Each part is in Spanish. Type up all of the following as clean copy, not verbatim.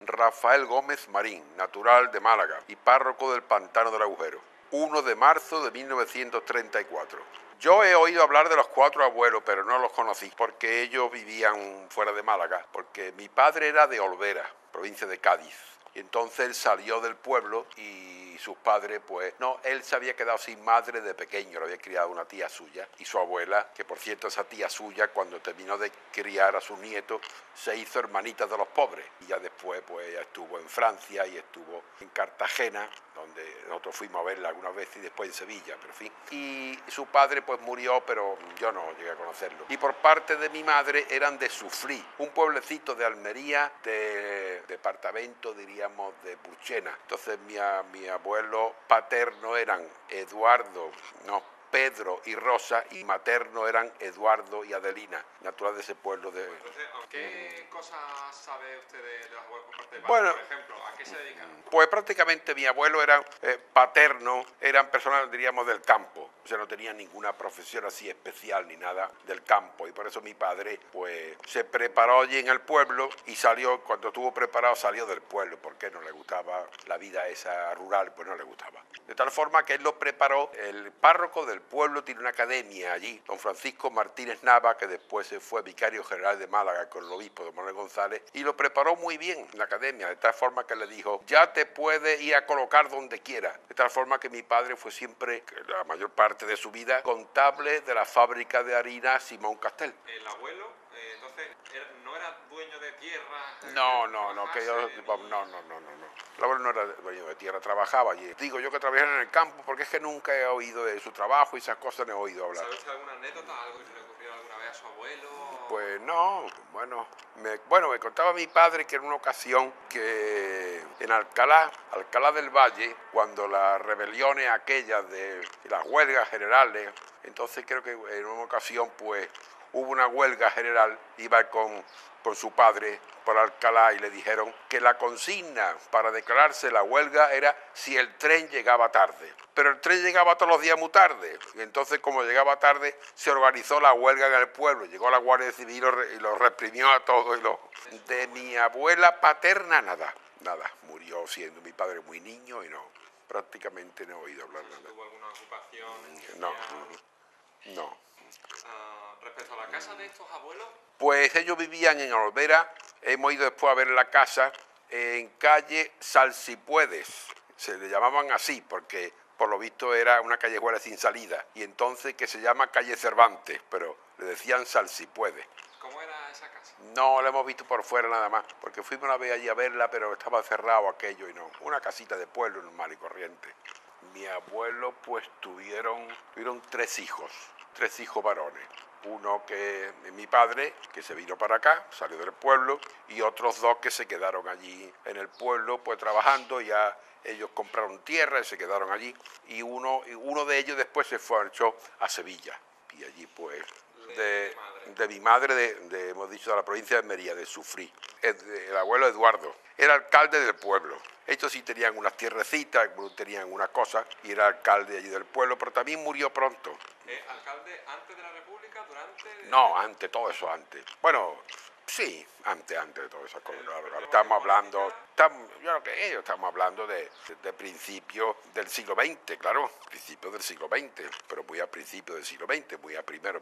Rafael Gómez Marín, natural de Málaga y párroco del Pantano del Agujero. 1 de marzo de 1934. Yo he oído hablar de los 4 abuelos, pero no los conocí, porque ellos vivían fuera de Málaga, porque mi padre era de Olvera, provincia de Cádiz. Y entonces él salió del pueblo y sus padres, pues, no, él se había quedado sin madre de pequeño, lo había criado una tía suya y su abuela, que por cierto esa tía suya, cuando terminó de criar a sus nietos, se hizo hermanita de los pobres. Y ya después, pues, ella estuvo en Francia y estuvo en Cartagena, donde nosotros fuimos a verla algunas veces, y después en Sevilla, pero en fin. Y su padre, pues, murió, pero yo no llegué a conocerlo. Y por parte de mi madre eran de Sufrí, un pueblecito de Almería, de departamento, diríamos, de Burchena. Entonces mi abuelo paterno eran Pedro y Rosa, y materno eran Eduardo y Adelina, natural de ese pueblo de... Entonces, ¿qué cosas sabe usted de los abuelos por parte de padre? Bueno, por ejemplo, ¿a qué se dedican? Pues prácticamente mi abuelo era paterno, eran personas, diríamos, del campo. O sea, no tenían ninguna profesión así especial ni nada del campo. Y por eso mi padre, pues, se preparó allí en el pueblo y salió, cuando estuvo preparado, salió del pueblo, porque no le gustaba la vida esa rural, pues no le gustaba. De tal forma que él lo preparó, el párroco del pueblo tiene una academia allí, don Francisco Martínez Nava, que después se fue vicario general de Málaga con el obispo don Manuel González, y lo preparó muy bien en la academia, de tal forma que le dijo, ya te puedes ir a colocar donde quieras. De tal forma que mi padre fue siempre, la mayor parte de su vida, contable de la fábrica de harina Simón Castel. ¿El abuelo, entonces, no era dueño de tierra? No. El abuelo no era dueño de tierra, trabajaba allí. Digo yo que trabajaba en el campo porque es que nunca he oído de su trabajo y esas cosas no he oído hablar. ¿Sabe usted alguna anécdota, algo que se le ocurrió alguna vez a su abuelo? Pues no, me contaba mi padre que en una ocasión que en Alcalá del Valle, cuando las rebeliones aquellas de las huelgas generales, entonces creo que en una ocasión pues hubo una huelga general, iba con su padre por Alcalá y le dijeron que la consigna para declararse la huelga era si el tren llegaba tarde. Pero el tren llegaba todos los días muy tarde. Y entonces, como llegaba tarde, se organizó la huelga en el pueblo. Llegó la Guardia Civil y lo reprimió a todos. De mi abuela paterna, nada. Murió siendo mi padre muy niño y no, prácticamente no he oído hablar nada. ¿Tuvo alguna ocupación? No. Respecto a la casa de estos abuelos... Pues ellos vivían en Olvera, hemos ido después a ver la casa, en calle Salsipuedes, se le llamaban así porque por lo visto era una callejuela sin salida, y entonces que se llama calle Cervantes, pero le decían Salsipuedes. ¿Cómo era esa casa? No la hemos visto por fuera nada más, porque fuimos una vez allí a verla, pero estaba cerrado aquello y no, una casita de pueblo normal y corriente. Mi abuelo pues tuvieron 3 hijos varones. Uno que mi padre, que se vino para acá, salió del pueblo, y otros 2 que se quedaron allí en el pueblo, pues trabajando. Ya ellos compraron tierra y se quedaron allí, y uno de ellos después se fue a Sevilla, y allí pues de mi madre, hemos dicho, de la provincia de Almería, de Sufrí. El abuelo Eduardo era alcalde del pueblo. Ellos sí tenían unas tierrecitas, tenían unas cosas, y era alcalde allí del pueblo, pero también murió pronto. ¿Alcalde antes de la República, durante...? No, antes, todo eso antes. Bueno, sí, antes de todas esas cosas. Estamos hablando, estamos hablando de principios del siglo XX, claro, principios del siglo XX, pero muy a principios del siglo XX, muy a primero.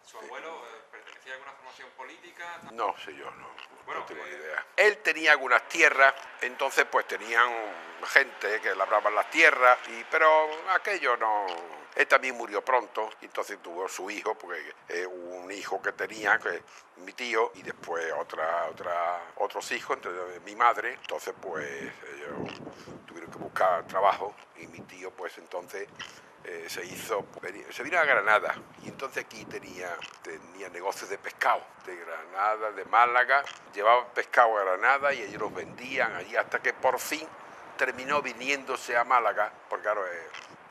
¿Su abuelo pertenecía a alguna formación política? No sé yo, no tengo ni idea. Él tenía algunas tierras, entonces pues tenían gente que labraban las tierras, pero aquello no... Él también murió pronto, y entonces tuvo su hijo, porque un hijo que tenía, que mi tío, y después otros hijos, entre mi madre. Entonces pues ellos tuvieron que buscar trabajo, y mi tío pues entonces se vino a Granada, y entonces aquí tenía negocios de pescado, de Granada, de Málaga, llevaban pescado a Granada y ellos los vendían allí, hasta que por fin terminó viniéndose a Málaga, porque claro,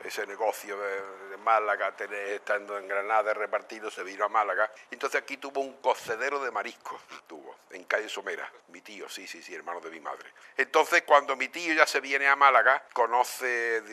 ese negocio de Málaga, estando en Granada repartido, se vino a Málaga. Entonces aquí tuvo un cocedero de mariscos, en calle Somera, mi tío, sí, hermano de mi madre. Entonces cuando mi tío ya se viene a Málaga, conoce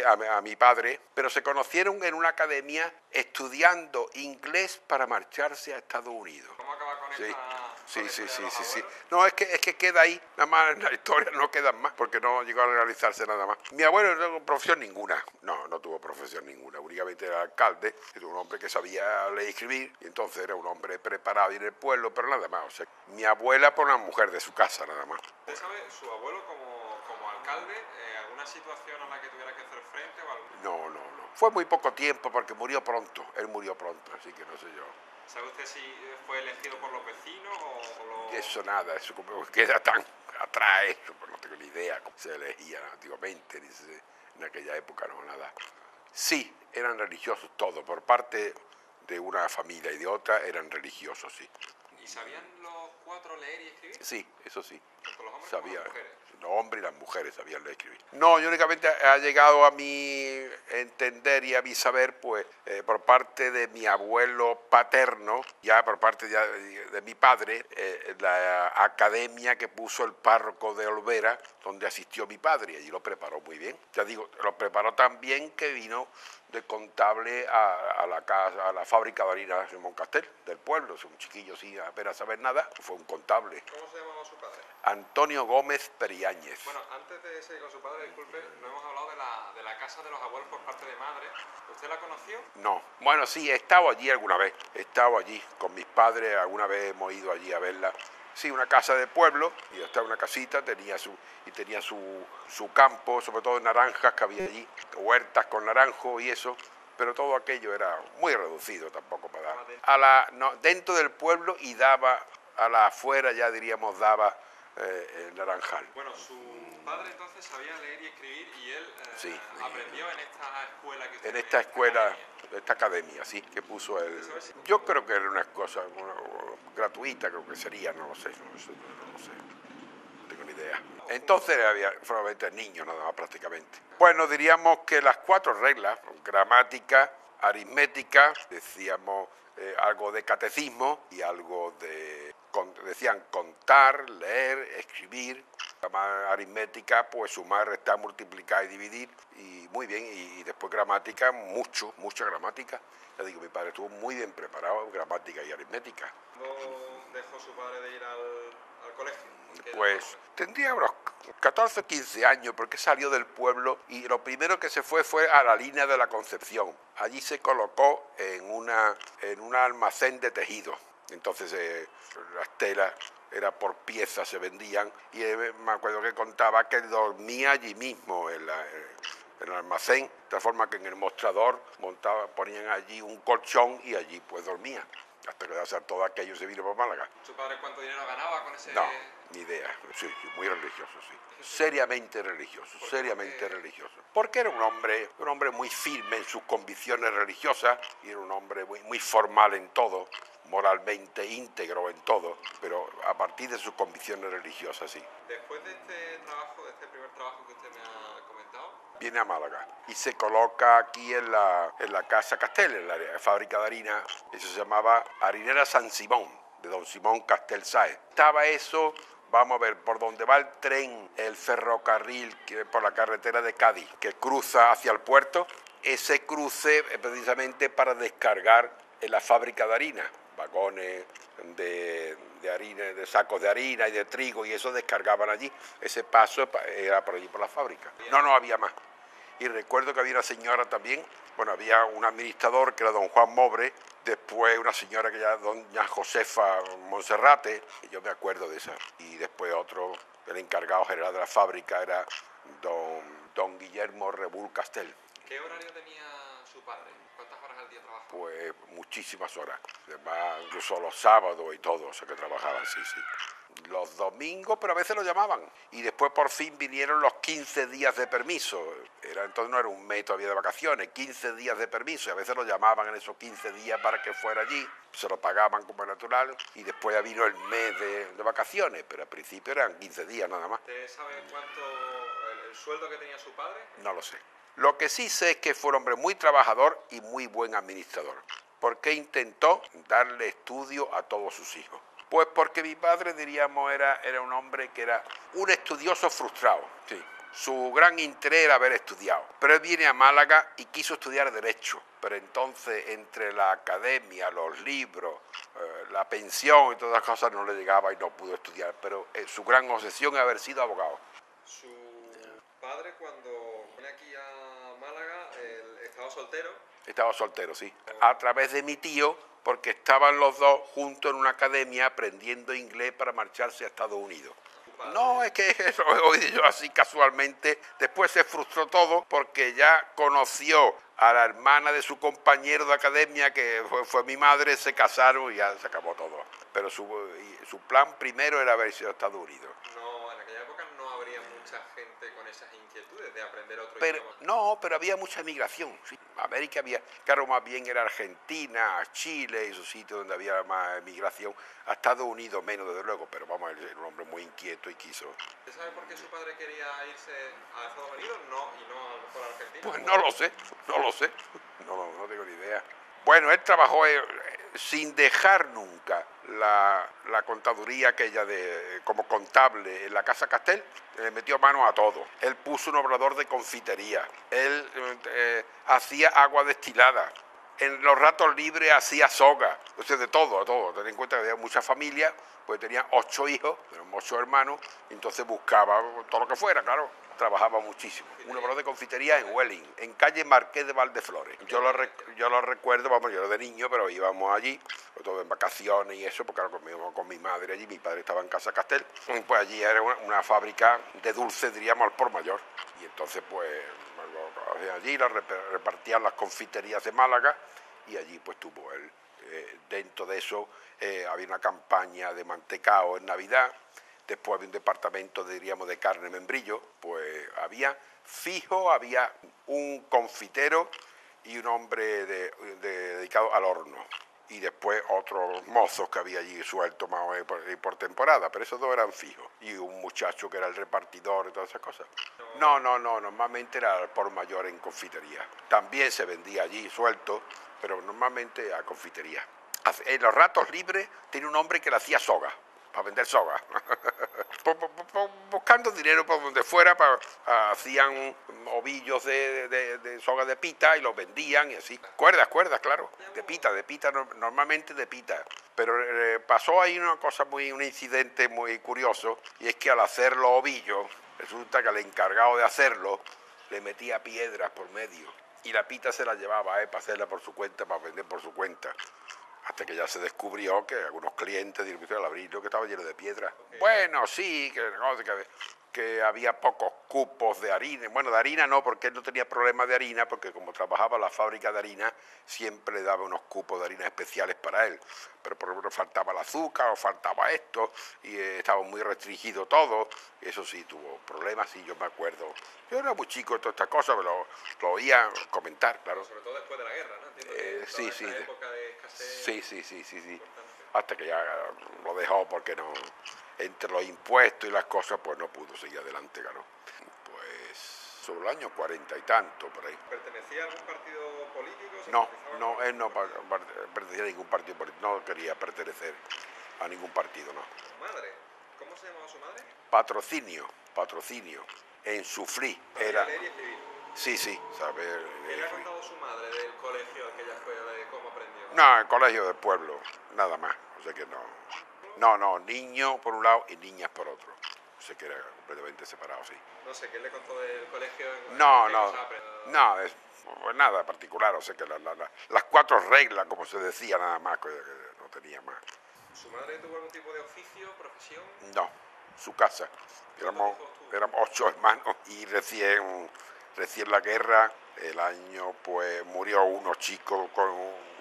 a mi padre, pero se conocieron en una academia estudiando inglés para marcharse a Estados Unidos. ¿Cómo acaba con esta Sí, con sí, este de sí, los sí, sí. abuelos? No, es que queda ahí, nada más en la historia no quedan más, porque no llegó a realizarse nada más. Mi abuelo no tuvo profesión ninguna, no tuvo profesión ninguna, únicamente era alcalde, era un hombre que sabía leer y escribir, y entonces era un hombre preparado y en el pueblo, pero nada más. O sea, mi abuela por una mujer de su casa, nada más. ¿Usted sabe, su abuelo como alcalde, alguna situación a la que tuviera que hacer frente o algo? No. Fue muy poco tiempo porque murió pronto, él murió pronto, así que no sé yo. ¿Sabe usted si fue elegido por los vecinos o Y eso nada, eso como queda tan atrás, eso, pues no tengo ni idea cómo se elegía antiguamente, en aquella época no, nada. Sí, eran religiosos todos, por parte de una familia y de otra eran religiosos, sí. ¿Y sabían los cuatro leer y escribir? Sí, eso sí. Tanto los hombres como Sabía, las mujeres. los hombres y las mujeres sabían leer y escribir. No, yo únicamente ha llegado a mi entender y a mi saber, pues, por parte de mi abuelo paterno, ya por parte de mi padre, la academia que puso el párroco de Olvera, donde asistió mi padre, y allí lo preparó muy bien. Ya digo, lo preparó tan bien que vino de contable a la casa, a la fábrica de harina de Simón Castel, del pueblo. Es un chiquillo sin apenas saber nada, fue un contable. ¿Cómo se llamaba su padre? Antonio Gómez Periáñez. Bueno, antes de seguir con su padre, disculpe, no hemos hablado de la casa de los abuelos por parte de madre. ¿Usted la conoció? No, bueno, sí, he estado allí alguna vez, he estado allí con mis padres, alguna vez hemos ido allí a verla. Sí, una casa de pueblo, y estaba una casita, tenía su campo, sobre todo naranjas que había allí, huertas con naranjo y eso, pero todo aquello era muy reducido tampoco para dar. Dentro del pueblo y daba a la afuera, ya diríamos, daba el naranjal. Bueno, su padre entonces sabía leer y escribir y él Sí. aprendió en esta escuela que usted En tiene, esta escuela, academia. esta academia, sí, que puso él. Yo creo que era una cosa gratuita, creo que sería, no lo sé, no tengo ni idea. Entonces había solamente niños nada más prácticamente. Bueno, diríamos que las 4 reglas, gramática, aritmética, decíamos algo de catecismo y algo decían contar, leer, escribir. Aritmética, pues sumar, restar, multiplicar y dividir, y muy bien, y después gramática, mucha gramática. Ya digo, mi padre estuvo muy bien preparado en gramática y aritmética. ¿Cuándo dejó su padre de ir al colegio? Pues tendría unos 14 o 15 años porque salió del pueblo y lo primero que se fue a la línea de la Concepción. Allí se colocó en un almacén de tejidos. Entonces las telas era por piezas, se vendían, y me acuerdo que contaba que dormía allí mismo en el almacén, de tal forma que en el mostrador ponían allí un colchón y allí pues dormía, hasta que de hacer todo aquello se vino por Málaga. ¿Su padre cuánto dinero ganaba con ese...? No, ni idea, sí, muy religioso, sí. Seriamente religioso, seriamente religioso. Porque era un hombre muy firme en sus convicciones religiosas, y era un hombre muy formal en todo, moralmente íntegro en todo, pero a partir de sus convicciones religiosas, sí. Después de este trabajo, de este primer trabajo que usted me ha comentado, Viene a Málaga y se coloca aquí en la Casa Castel, en la fábrica de harina. Eso se llamaba Harinera San Simón, de don Simón Castel Sáez. Estaba eso, vamos a ver, por donde va el tren, el ferrocarril, por la carretera de Cádiz, que cruza hacia el puerto. Ese cruce es precisamente para descargar en la fábrica de harina, vagones de harina, de sacos de harina y de trigo, y eso descargaban allí. Ese paso era por allí, por la fábrica. No había más. Y recuerdo que había una señora también, bueno, había un administrador que era don Juan Mobre, después una señora que era doña Josefa Monserrate, y yo me acuerdo de esa. Y después otro, el encargado general de la fábrica era don Guillermo Rebull Castel. ¿qué horario tenía su padre? ¿Cuántas horas al día trabajaba? Pues muchísimas horas, además incluso los sábados y todo, o sea que trabajaban, sí. Los domingos, pero a veces lo llamaban. Y después por fin vinieron los 15 días de permiso. Entonces no era un mes todavía de vacaciones, 15 días de permiso. Y a veces lo llamaban en esos 15 días para que fuera allí. Se lo pagaban como natural. Y después ya vino el mes de vacaciones, pero al principio eran 15 días nada más. ¿Usted sabe cuánto el sueldo que tenía su padre? No lo sé. Lo que sí sé es que fue un hombre muy trabajador y muy buen administrador, porque intentó darle estudio a todos sus hijos. Pues porque mi padre, diríamos, era un hombre que era un estudioso frustrado, sí. Su gran interés era haber estudiado, pero él viene a Málaga y quiso estudiar Derecho, pero entonces entre la academia, los libros, la pensión y todas las cosas no le llegaba y no pudo estudiar, pero su gran obsesión es haber sido abogado. Su padre cuando viene aquí a Málaga, él estaba soltero. Estaba soltero, sí. A través de mi tío, porque estaban los dos juntos en una academia aprendiendo inglés para marcharse a Estados Unidos. No, es que eso lo he oído yo así casualmente. Después se frustró todo porque ya conoció a la hermana de su compañero de academia, que fue mi madre, se casaron y ya se acabó todo. Pero su plan primero era haber ido a Estados Unidos. No, en aquella época no habría mucha gente con esas inquietudes de aprender otro Pero, idioma. no, pero había mucha migración. Sí. América había, claro, más bien era Argentina, Chile, esos sitios donde había más migración. A Estados Unidos menos, desde luego, pero vamos, él era un hombre muy inquieto y quiso. ¿Usted sabe por qué su padre quería irse a Estados Unidos? No, y no a lo mejor a Argentina. Pues no lo sé, no tengo ni idea. Bueno, él trabajó sin dejar nunca la contaduría aquella como contable en la Casa Castel, le metió mano a todo. Él puso un obrador de confitería, él hacía agua destilada, en los ratos libres hacía soga, o sea, de todo, a todo. Ten en cuenta que había mucha familia, pues tenía 8 hijos, 8 hermanos, y entonces buscaba todo lo que fuera, claro. Trabajaba muchísimo. Un obrador de confitería en Welling, en calle Marqués de Valdeflores. Yo lo recuerdo, vamos, yo era de niño, pero íbamos allí, todo en vacaciones y eso, porque claro, íbamos con mi madre allí, mi padre estaba en Casa Castel, pues allí era una fábrica de dulces, diríamos, al por mayor. Y entonces, pues, allí repartían las confiterías de Málaga y allí, pues, tuvo él. Dentro de eso había una campaña de mantecao en Navidad. Después había un departamento, diríamos, de carne membrillo, pues había había un confitero y un hombre dedicado al horno. Y después otros mozos que había allí sueltos más o menos por temporada, pero esos dos eran fijos. Y un muchacho que era el repartidor y todas esas cosas. No, normalmente era por mayor en confitería. También se vendía allí suelto, pero normalmente a confitería. En los ratos libres tenía un hombre que le hacía soga, para vender soga. Buscando dinero por donde fuera, hacían ovillos de soga de pita y los vendían y así. Cuerdas, claro. De pita, normalmente de pita. Pero pasó ahí una cosa un incidente muy curioso, y es que al hacer los ovillos, resulta que el encargado de hacerlo le metía piedras por medio. Y la pita se la llevaba para hacerla por su cuenta, para vender por su cuenta. Hasta que ya se descubrió que algunos clientes dijeron al abrirlo que estaba lleno de piedra. Bueno, sí, que había pocos cupos de harina. Bueno, de harina no, porque él no tenía problemas de harina, porque como trabajaba en la fábrica de harina, siempre le daba unos cupos de harina especiales para él. Pero por ejemplo faltaba el azúcar o faltaba esto, y estaba muy restringido todo. Eso sí, tuvo problemas, sí, yo me acuerdo. Yo era muy chico de todas estas cosas, pero lo oía comentar, claro. Sobre todo después de la guerra, ¿no? Sí, sí. Época de escasez. Sí. Hasta que ya lo dejó porque no, entre los impuestos y las cosas, pues no pudo seguir adelante, claro. Pues sobre el año 40 y tanto, por ahí. ¿Pertenecía a algún partido político? No, él no pertenecía a ningún partido político, no quería pertenecer a ningún partido, no. ¿Su madre? ¿Cómo se llamaba su madre? Patrocinio, en Sufrí. Era. Leer y escribir. Sí, sabe. ¿Qué le ha contado su madre del colegio al que ella fue, de cómo aprendió? No, el colegio del pueblo, nada más. O sea que no, niños por un lado y niñas por otro. O sea que era completamente separado, sí. No sé, ¿qué le contó del colegio? No, pues nada particular. O sea que las 4 reglas, como se decía, nada más, que no tenía más. ¿Su madre tuvo algún tipo de oficio, profesión? No, su casa. Éramos 8 hermanos y recién la guerra, el año, pues murió uno chico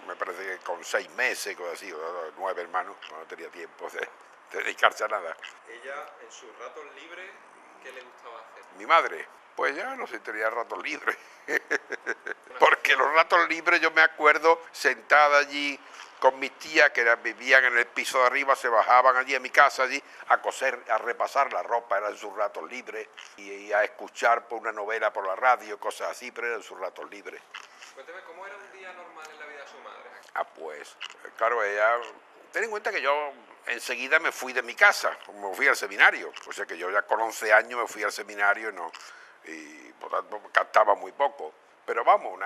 me parece que con 6 meses, cosas así, 9 hermanos, no tenía tiempo de dedicarse a nada. Ella, en sus ratos libres, ¿qué le gustaba hacer? Mi madre, pues ya no sé, tenía ratos libres. Porque los ratos libres yo me acuerdo sentada allí con mis tías que vivían en el piso de arriba, se bajaban allí a mi casa allí a coser, a repasar la ropa, eran sus ratos libres, y a escuchar por una novela por la radio, cosas así, pero eran sus ratos libres. Cuénteme, ¿cómo era un día normal en la vida de su madre? Pues, claro, ella... Ten en cuenta que yo enseguida me fui de mi casa, me fui al seminario. O sea que yo ya con 11 años me fui al seminario y por tanto captaba muy poco. Pero vamos,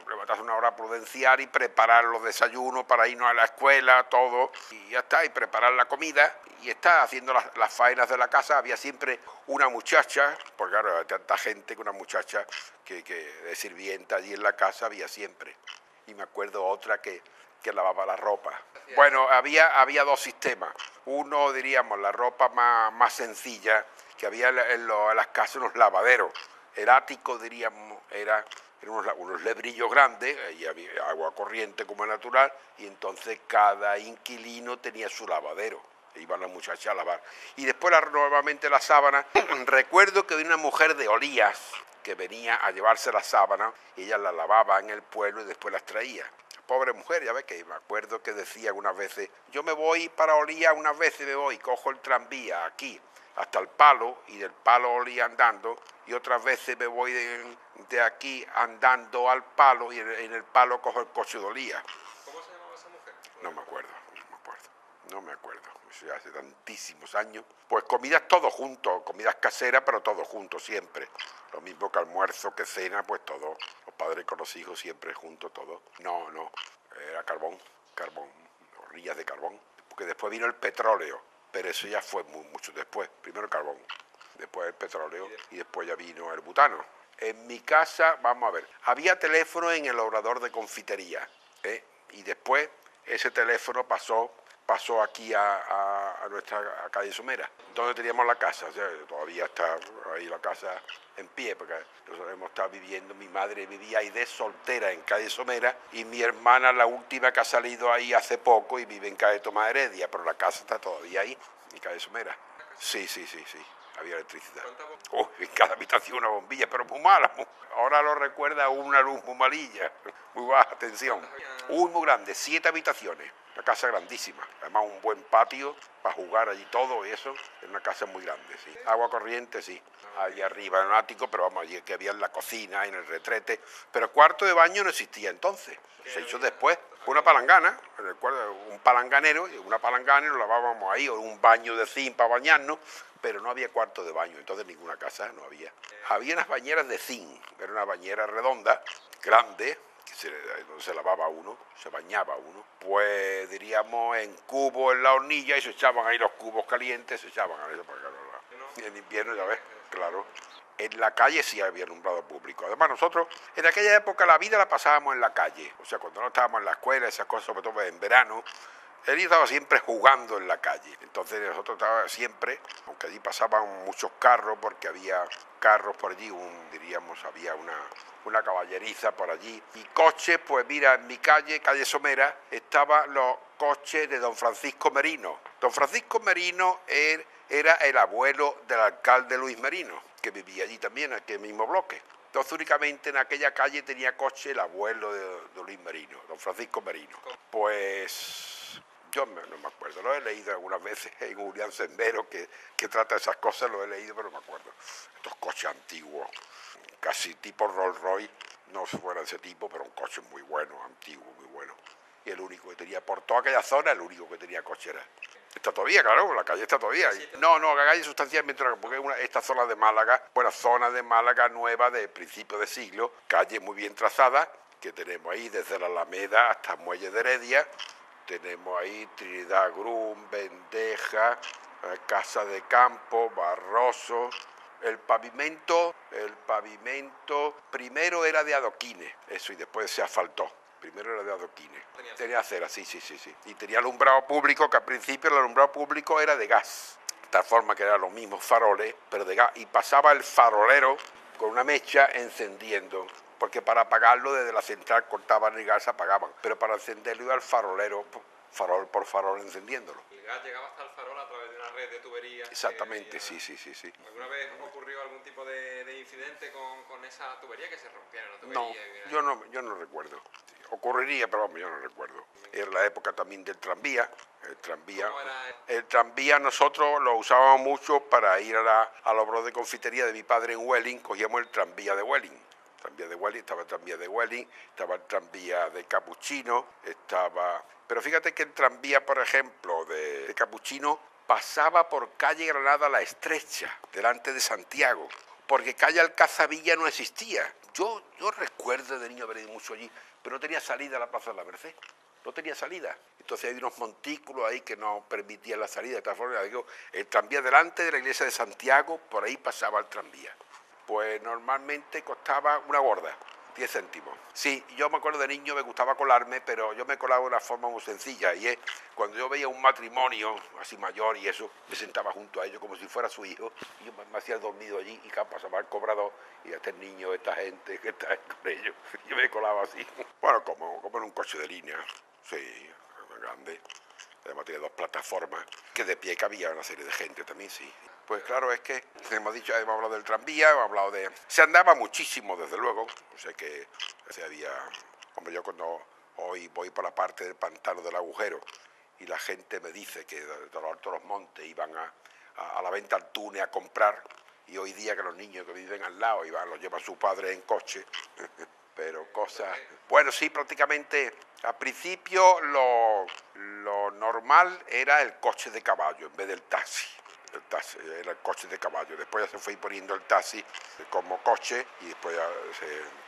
levantarse una hora prudencial y preparar los desayunos para irnos a la escuela, todo, y ya está, y preparar la comida, y está haciendo las faenas de la casa. Había siempre una muchacha, porque claro, hay tanta gente que una muchacha que de sirvienta allí en la casa había siempre. Y me acuerdo otra que lavaba la ropa. Bueno, había dos sistemas. Uno, diríamos, la ropa más sencilla, que había en las casas unos lavaderos. El ático, diríamos, eran unos lebrillos grandes, y había agua corriente como es natural, y entonces cada inquilino tenía su lavadero. Iban las muchachas a lavar. Y después nuevamente la sábana. Recuerdo que había una mujer de Olías que venía a llevarse la sábana, y ella la lavaba en el pueblo y después las traía. Pobre mujer, ya ves que me acuerdo que decía algunas veces, yo me voy para Olías, unas veces me voy, cojo el tranvía aquí hasta el Palo, y del Palo a Olías andando, y otras veces me voy de aquí andando al Palo, y en el Palo cojo el coche de Olías. ¿Cómo se llamaba esa mujer? No me acuerdo, eso ya hace tantísimos años. Pues comidas todo junto, comidas caseras, pero todo junto siempre. Lo mismo que almuerzo, que cena, pues todo. Los padres con los hijos siempre juntos, todo. No, era carbón, hornillas de carbón. Porque después vino el petróleo, pero eso ya fue mucho después. Primero el carbón, después el petróleo y después ya vino el butano. En mi casa, vamos a ver, había teléfono en el obrador de confitería, y después ese teléfono pasó aquí a nuestra calle Somera, donde teníamos la casa. O sea, todavía está ahí la casa en pie, porque nosotros hemos estado viviendo, mi madre vivía ahí de soltera en calle Somera, y mi hermana, la última que ha salido ahí hace poco, y vive en calle Tomás Heredia, pero la casa está todavía ahí, en calle Somera. Sí, había electricidad. En cada habitación una bombilla, pero muy mala. Ahora lo recuerda una luz muy malilla, muy baja tensión. Muy grande, 7 habitaciones. Una casa grandísima, además un buen patio para jugar allí todo y eso, es una casa muy grande, sí. Agua corriente, sí, allí arriba en un ático, pero vamos, allí que había en la cocina, en el retrete, pero cuarto de baño no existía entonces, se hizo después, una palangana, un palanganero, y una palangana y nos lavábamos ahí, o un baño de zinc para bañarnos, pero no había cuarto de baño, entonces ninguna casa no había. Había unas bañeras de zinc, era una bañera redonda, grande, donde se lavaba uno, se bañaba uno, pues diríamos en cubo en la hornilla, y se echaban ahí los cubos calientes, se echaban a eso para que en invierno, ya ves, claro. En la calle sí había alumbrado público. Además nosotros, en aquella época la vida la pasábamos en la calle, o sea, cuando no estábamos en la escuela, esas cosas, sobre todo en verano, él estaba siempre jugando en la calle. Entonces nosotros estábamos siempre, aunque allí pasaban muchos carros, porque había carros por allí, había una caballeriza por allí. Y coches, pues mira, en mi calle Somera, estaban los coches de don Francisco Merino. Don Francisco Merino era el abuelo del alcalde Luis Merino, que vivía allí también, en aquel mismo bloque. Entonces únicamente en aquella calle tenía coche el abuelo de Luis Merino, don Francisco Merino. Pues yo no me acuerdo, lo he leído algunas veces en Julián Sendero que trata esas cosas, lo he leído, pero no me acuerdo. Estos coches antiguos, casi tipo Rolls Royce, no fuera de ese tipo, pero un coche muy bueno, antiguo, muy bueno. Y el único que tenía, por toda aquella zona, el único que tenía coche era. Está todavía, claro, la calle está todavía. No, la calle sustancialmente, porque esta zona de Málaga, zona de Málaga nueva de principio de siglo, calle muy bien trazada, que tenemos ahí desde la Alameda hasta Muelle de Heredia. Tenemos ahí Trinidad Grum, Vendeja, Casa de Campo, Barroso. El pavimento primero era de adoquines, eso, y después se asfaltó. Primero era de adoquines. Tenía acera, sí. Y tenía alumbrado público, que al principio el alumbrado público era de gas. De tal forma que eran los mismos faroles, pero de gas. Y pasaba el farolero con una mecha encendiendo. Porque para apagarlo desde la central cortaban el gas, apagaban. Pero para encenderlo iba el farolero, farol por farol encendiéndolo. El gas llegaba hasta el farol a través de una red de tuberías. Exactamente, sí. ¿Alguna vez ocurrió algún tipo de incidente con esa tubería, que se rompiera la tubería? No, yo no recuerdo. Ocurriría, pero vamos, yo no recuerdo. Era la época también del tranvía. El tranvía nosotros lo usábamos mucho para ir a los obros de confitería de mi padre en Welling, cogíamos el tranvía de Welling. tranvía de Welling, estaba el tranvía de Welling, estaba el tranvía de Capuchino, estaba... Pero fíjate que el tranvía, por ejemplo, de Capuchino pasaba por calle Granada La Estrecha, delante de Santiago, porque calle Alcazabilla no existía. Yo recuerdo de niño haber ido mucho allí, pero no tenía salida a la Plaza de la Merced. No tenía salida. Entonces hay unos montículos ahí que no permitían la salida. De tal forma, digo, el tranvía delante de la iglesia de Santiago, por ahí pasaba el tranvía. Pues normalmente costaba una gorda, 10 céntimos. Sí, yo me acuerdo de niño, me gustaba colarme, pero yo me colaba de una forma muy sencilla. Y es cuando yo veía un matrimonio así mayor y eso, me sentaba junto a ellos como si fuera su hijo. Y yo me hacía dormido allí y pasaba el cobrador y este niño, esta gente que está ahí con ellos. Yo me colaba así. Bueno, como en un coche de línea. Sí, grande. Además tiene 2 plataformas, que de pie cabía una serie de gente también, sí. Pues claro, es que hemos hablado del tranvía, hemos hablado de... Se andaba muchísimo, desde luego. O sea que había... Hombre, yo cuando hoy voy por la parte del pantano del agujero y la gente me dice que de los Altos de los Montes iban a la venta al túnel a comprar, y hoy día que los niños que viven al lado los lleva su padre en coche... Pero cosas... Bueno, sí, prácticamente al principio lo normal era el coche de caballo en vez del taxi. El taxi era el coche de caballo. Después ya se fue poniendo el taxi como coche y después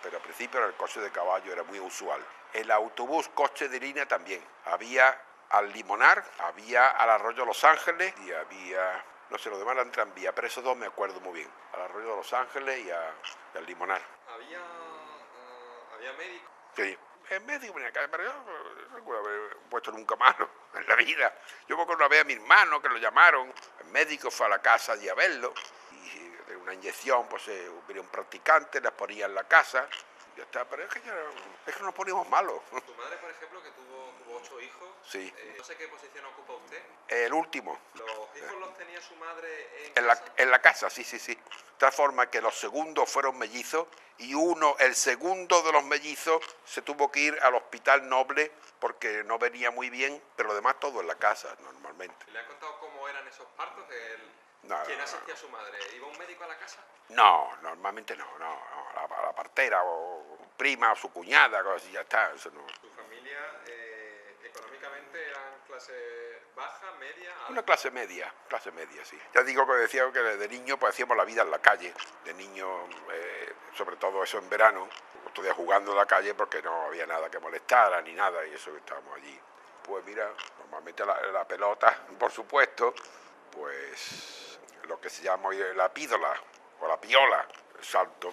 pero al principio el coche de caballo era muy usual. El autobús coche de línea también. Había al Limonar, había al Arroyo Los Ángeles y había... No sé, los demás eran tranvía, pero esos 2 me acuerdo muy bien. Al Arroyo de Los Ángeles y al Limonar. ¿Había médico? Sí, el médico venía acá, pero yo no recuerdo haber puesto nunca mano en la vida. Yo me acuerdo una vez a mi hermano que lo llamaron, el médico fue a la casa allí a verlo, y de una inyección, pues hubo un practicante, las ponía en la casa, y ya está, pero es que nos poníamos malos. Tu madre, por ejemplo, que tuvo 8 hijos, sí. No sé qué posición ocupa usted. El último. ¿Los hijos los tenía su madre en la casa? Sí. De tal forma que los segundos fueron mellizos y el segundo de los mellizos se tuvo que ir al Hospital Noble porque no venía muy bien, pero lo demás todo en la casa normalmente. ¿Le ha contado cómo eran esos partos? ¿Quién asistía a su madre? ¿Iba un médico a la casa? No, normalmente no. La partera o prima o su cuñada, cosas así, ya está. Eso no. ¿Tu familia económicamente eran clase baja, media? Alta? Una clase media, sí. Ya digo que decía que de niño pues hacíamos la vida en la calle. De niño, sobre todo eso en verano, estuve jugando en la calle porque no había nada que molestara ni nada y eso que estábamos allí. Pues mira, normalmente la pelota, por supuesto, pues lo que se llama hoy la pídola o la piola, el salto,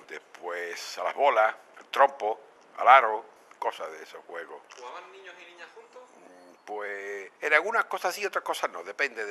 después a las bolas, el trompo, al aro, cosas de esos juegos. ¿Jugaban niños y niñas juntos? Pues en algunas cosas sí, otras cosas no, depende.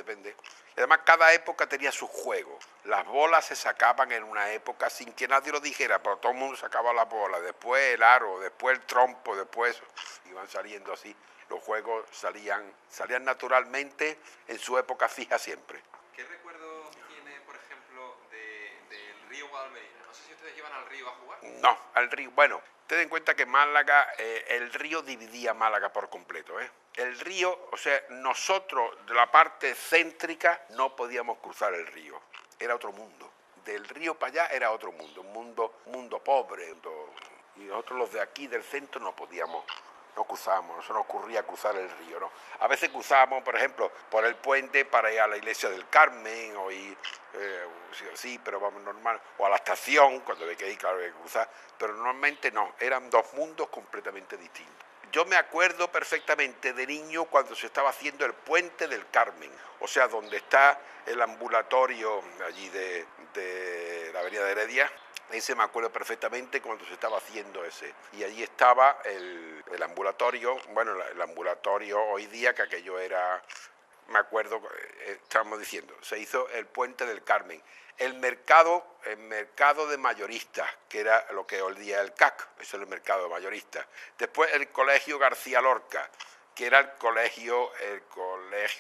Y además cada época tenía sus juegos. Las bolas se sacaban en una época sin que nadie lo dijera, pero todo el mundo sacaba las bolas, después el aro, después el trompo, después iban saliendo así. Los juegos salían naturalmente en su época fija siempre. ¿Qué recuerdo tiene, por ejemplo, del río Guadalmedina? No sé si ustedes iban al río a jugar. No, al río, bueno, ten en cuenta que Málaga, el río dividía Málaga por completo, El río, o sea, nosotros de la parte céntrica no podíamos cruzar el río, era otro mundo. Del río para allá era otro mundo, un mundo pobre. Y nosotros los de aquí del centro no podíamos, no cruzábamos, no se nos ocurría cruzar el río, ¿no? A veces cruzábamos, por ejemplo, por el puente para ir a la iglesia del Carmen o ir, sí, pero vamos normal, o a la estación, cuando había que ir, claro, había que cruzar, pero normalmente no, eran 2 mundos completamente distintos. Yo me acuerdo perfectamente de niño cuando se estaba haciendo el puente del Carmen, o sea, donde está el ambulatorio allí de la avenida de Heredia. Ese me acuerdo perfectamente cuando se estaba haciendo ese. Y allí estaba el ambulatorio, bueno, el ambulatorio hoy día, que aquello era, me acuerdo, estábamos diciendo, se hizo el puente del Carmen. El mercado de mayoristas, que era lo que hoy día el CAC, eso es el mercado de mayoristas. Después el colegio García Lorca, que era el colegio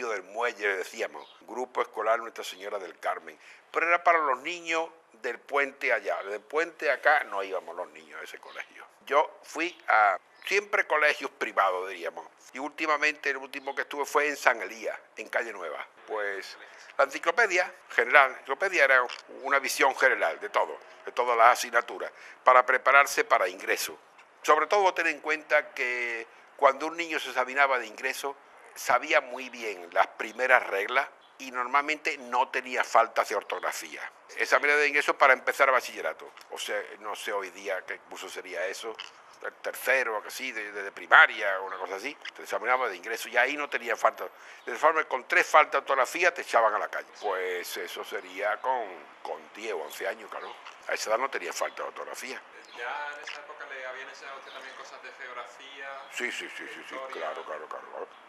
del Muelle, le decíamos, Grupo Escolar Nuestra Señora del Carmen, pero era para los niños del puente allá, del puente acá no íbamos los niños a ese colegio. Yo fui a siempre colegios privados, diríamos, y últimamente el último que estuve fue en San Elías, en Calle Nueva. Pues la enciclopedia general, la enciclopedia era una visión general de todo, de todas las asignaturas, para prepararse para ingreso. Sobre todo tener en cuenta que cuando un niño se examinaba de ingreso, sabía muy bien las primeras reglas y normalmente no tenía faltas de ortografía. Examen de ingreso para empezar bachillerato. O sea, no sé hoy día qué curso sería eso, el tercero, así, de primaria, o una cosa así. Te examinaba de ingreso y ahí no tenía falta. De forma que con 3 faltas de ortografía te echaban a la calle. Pues eso sería con 10 o 11 años, claro. A esa edad no tenía falta de ortografía. ¿Ya en esa época le habían enseñado a usted también cosas de geografía? Sí, claro.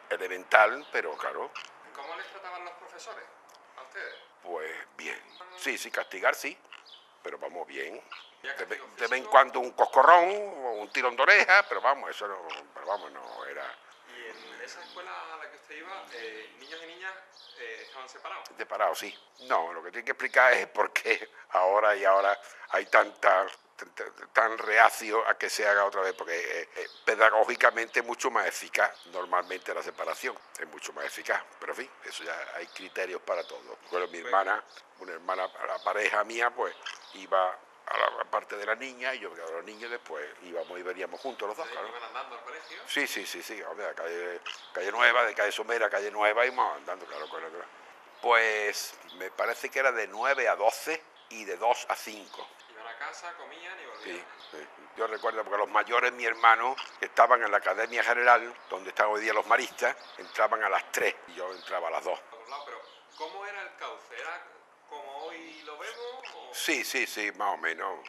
Elemental, pero claro. ¿Cómo les trataban los profesores a ustedes? Pues bien. Sí, castigar sí, pero vamos bien. De vez en físico? cuando un coscorrón o un tirón de oreja, pero vamos, eso no, no era... ¿Y en esa escuela a la que usted iba, niños y niñas estaban separados? Separados, sí. No, lo que tiene que explicar es por qué ahora hay tan reacio a que se haga otra vez, porque pedagógicamente es mucho más eficaz normalmente la separación, es mucho más eficaz, pero en fin, eso ya hay criterios para todo. Bueno, una hermana, la pareja mía, pues iba a la parte de la niña y yo a los niños después íbamos y veníamos juntos los dos, claro. ¿Iban andando al colegio? Sí, hombre, calle Nueva, de calle Somera a calle Nueva íbamos andando, claro. Pues me parece que era de 9 a 12 y de 2 a 5. Iban a casa, comían y volvían. Sí. Yo recuerdo porque los mayores, mi hermano, que estaban en la Academia General, donde están hoy día los maristas, entraban a las 3 y yo entraba a las 2. Pero ¿cómo era el cauce? ¿Era como hoy lo vemos? ¿O? Sí, más o menos.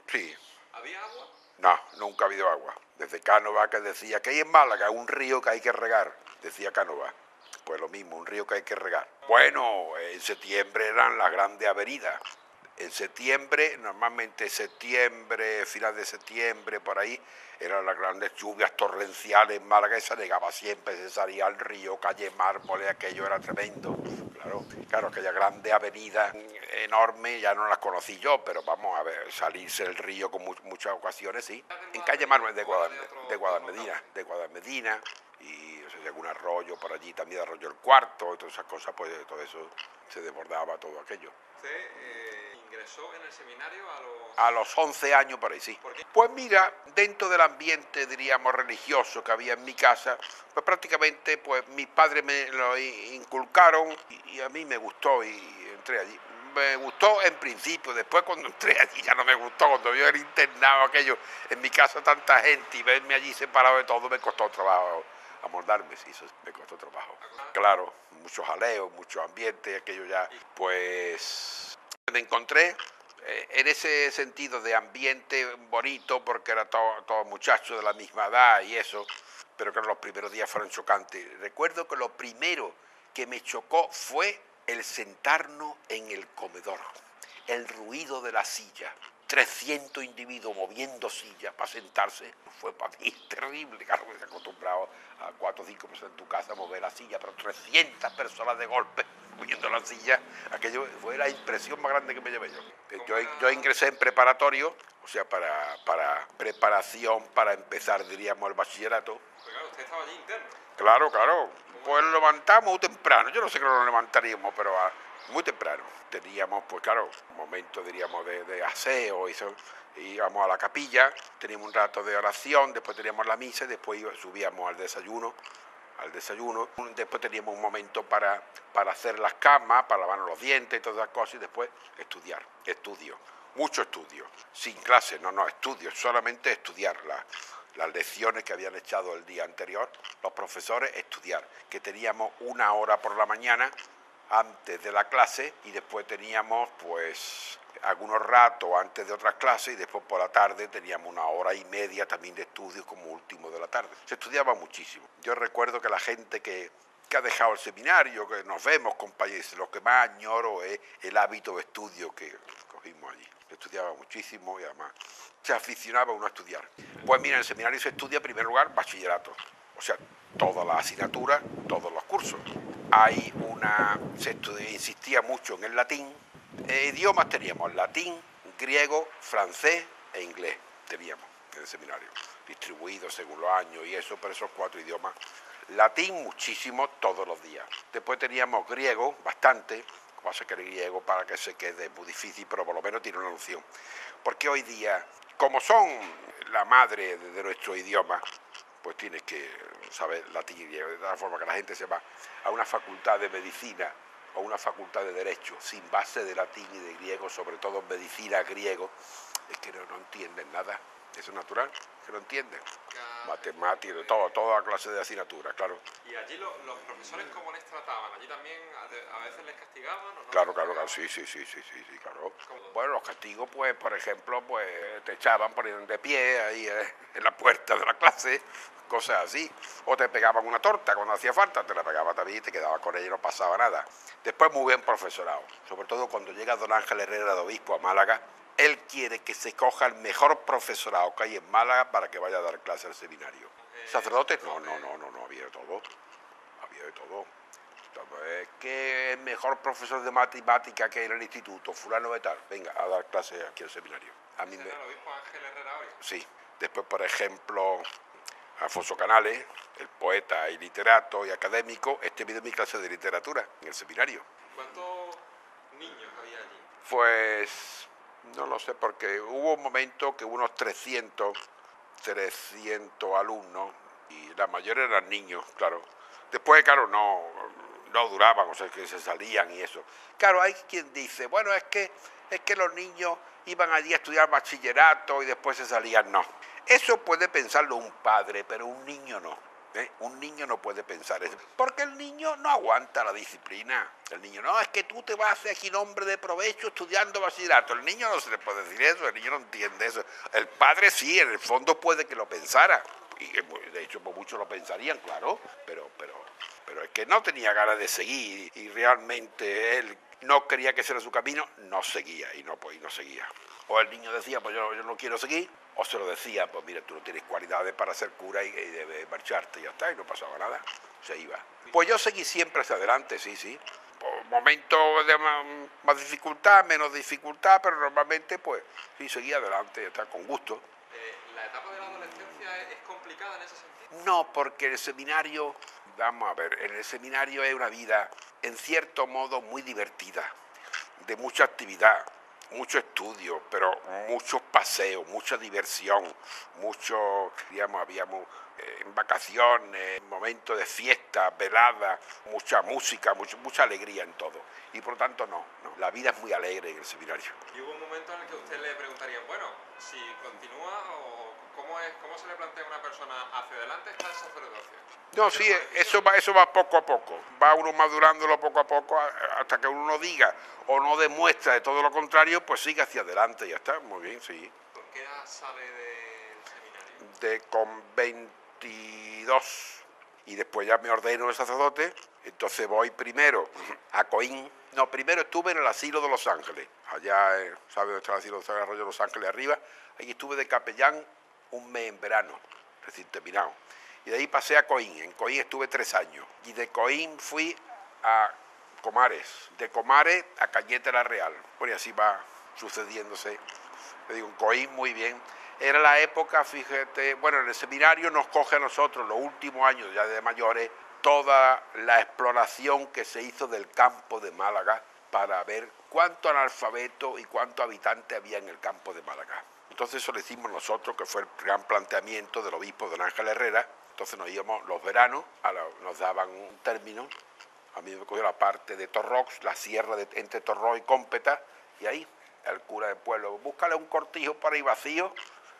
Sí. ¿Había agua? No, nunca ha habido agua. Desde Cánova, que decía que hay en Málaga un río que hay que regar, decía Cánova. Pues lo mismo, un río que hay que regar. Bueno, en septiembre eran las grandes avenidas. En septiembre, normalmente final de septiembre, por ahí, eran las grandes lluvias torrenciales en Málaga y se negaba siempre, se salía al río, calle Mármoles, aquello era tremendo. Claro, aquella grande avenida enorme, ya no las conocí yo, pero vamos a ver, salirse del río con muchas ocasiones, sí. En calle Mármoles de Guadalmedina, y algún arroyo por allí, también Arroyo el Cuarto, y todas esas cosas, pues todo eso se desbordaba, todo aquello. ¿Usted ingresó en el seminario a los 11 años por ahí, sí? Pues mira, dentro del ambiente, diríamos, religioso que había en mi casa, pues prácticamente pues mis padres me lo inculcaron y a mí me gustó y entré allí. Me gustó en principio, después cuando entré allí ya no me gustó, cuando vio el internado aquello, en mi casa tanta gente y verme allí separado de todo me costó trabajo amoldarme, sí, eso me costó trabajo. Claro, muchos jaleos, mucho ambiente, aquello ya, pues me encontré en ese sentido de ambiente bonito porque era todo muchachos de la misma edad y eso, pero que los primeros días fueron chocantes. Recuerdo que lo primero que me chocó fue el sentarnos en el comedor, el ruido de la silla. 300 individuos moviendo sillas para sentarse, fue para mí terrible, claro, que se acostumbrado a 4 o 5 personas en tu casa a mover la silla, pero 300 personas de golpe moviendo la silla, aquello fue la impresión más grande que me llevé yo. Yo ingresé en preparatorio, o sea, para preparación, para empezar, diríamos, el bachillerato. Pues claro, usted estaba allí interno. Claro, pues lo levantamos muy temprano, yo no sé que lo levantaríamos, pero muy temprano. Teníamos, pues claro, un momento, diríamos, de aseo, íbamos a la capilla, teníamos un rato de oración, después teníamos la misa y después subíamos al desayuno. Después teníamos un momento para hacer las camas, para lavarnos los dientes y todas esas cosas, y después estudio, mucho estudio, sin clase, estudio, solamente estudiar las lecciones que habían echado el día anterior, los profesores, estudiar, que teníamos 1 hora por la mañana antes de la clase y después teníamos pues algunos ratos antes de otras clases y después por la tarde teníamos 1 hora y media también de estudios como último de la tarde. Se estudiaba muchísimo. Yo recuerdo que la gente que ha dejado el seminario, que nos vemos compañeros, lo que más añoro es el hábito de estudio que cogimos allí. Se estudiaba muchísimo y además se aficionaba uno a estudiar. Pues mira, en el seminario se estudia en primer lugar bachillerato. o sea, todas las asignaturas, todos los cursos. Insistía mucho en el latín. Idiomas teníamos latín, griego, francés e inglés teníamos en el seminario, distribuidos según los años y eso, pero esos 4 idiomas. Latín muchísimo todos los días. Después teníamos griego, bastante. Lo que pasa es que el griego para que se quede es muy difícil, pero por lo menos tiene una noción. Porque hoy día, como son la madre de nuestro idioma, pues tienes que saber latín y griego. De tal forma que la gente se va a una facultad de medicina o una facultad de derecho sin base de latín y de griego, sobre todo en medicina griego, es que no entienden nada. Eso es natural, que no entienden. Matemáticas, toda clase de asignaturas, claro. ¿Y allí los profesores cómo les trataban? ¿Allí también a veces les castigaban o no? Claro, sí, claro. Bueno, los castigos, pues, por ejemplo, pues te echaban, ponían de pie ahí en la puerta de la clase, cosas así. O te pegaban una torta cuando hacía falta, te la pegaba también y te quedabas con ella y no pasaba nada. Después muy bien profesorado, sobre todo cuando llega don Ángel Herrera de obispo a Málaga. Él quiere que se coja el mejor profesorado que hay en Málaga para que vaya a dar clase al seminario. ¿Sacerdotes? No, había de todo. Había de todo. Es que el mejor profesor de matemática que hay en el instituto, fulano de tal, venga a dar clase aquí al seminario. A mí ¿Será el obispo Ángel Herrera hoy? Sí. Después, por ejemplo, Alfonso Canales, el poeta y literato y académico, vino mi clase de literatura en el seminario. ¿Cuántos niños había allí? Pues no lo sé, porque hubo un momento que hubo unos 300 alumnos y la mayoría eran niños, claro. Después, claro, no duraban, o sea, que se salían y eso. Claro, hay quien dice, bueno, es que los niños iban allí a estudiar bachillerato y después se salían. No, eso puede pensarlo un padre, pero un niño no. Un niño no puede pensar eso, porque el niño no aguanta la disciplina. El niño, no, es que tú te vas a hacer aquí nombre de provecho estudiando bachillerato. El niño no se le puede decir eso, el niño no entiende eso. El padre sí, en el fondo puede que lo pensara, y de hecho pues, muchos lo pensarían, claro, pero es que no tenía ganas de seguir y realmente él no quería que ese era su camino, no seguía y no seguía. O el niño decía, pues yo no quiero seguir, o se lo decía, pues mira, tú no tienes cualidades para ser cura y debes marcharte y ya está, y no pasaba nada, se iba. Pues yo seguí siempre hacia adelante, sí. Por momentos de más dificultad, menos dificultad, pero normalmente pues sí seguía adelante, ya está, con gusto. ¿La etapa de la adolescencia es complicada en ese sentido? No, porque el seminario, vamos a ver, en el seminario es una vida en cierto modo muy divertida, de mucha actividad, mucho estudio, pero muchos paseos, mucha diversión, habíamos en vacaciones, momentos de fiesta, veladas, mucha música, mucha alegría en todo. Y por lo tanto no, la vida es muy alegre en el seminario. ¿Y hubo un momento en el que usted le preguntarían, bueno, si continúa o cómo se le plantea a una persona hacia adelante está el sacerdocio? No, sí, eso va poco a poco, va uno madurándolo poco a poco hasta que uno no diga o no demuestra de todo lo contrario, pues sigue hacia adelante, ya está, muy bien, sí. ¿Con qué edad sale del seminario? Con 22 y después ya me ordeno de sacerdote, entonces voy primero a Coín. No, primero estuve en el asilo de Los Ángeles, allá, ¿sabe dónde está el asilo de Arroyo de Los Ángeles arriba? Allí estuve de capellán un mes en verano, recién terminado. Y de ahí pasé a Coín. En Coín estuve 3 años. Y de Coín fui a Comares. De Comares a Cañete la Real. Bueno, y así va sucediéndose. Le digo, en Coín muy bien. Era la época, fíjate, bueno, en el seminario nos coge a nosotros, los últimos años ya de mayores, toda la exploración que se hizo del campo de Málaga para ver cuánto analfabeto y cuánto habitante había en el campo de Málaga. Entonces eso lo hicimos nosotros, que fue el gran planteamiento del obispo don Ángel Herrera. Entonces nos íbamos los veranos, nos daban un término, a mí me cogió la parte de Torrox, la sierra entre Torrox y Cómpeta, y ahí el cura del pueblo, búscale un cortijo para ir vacío,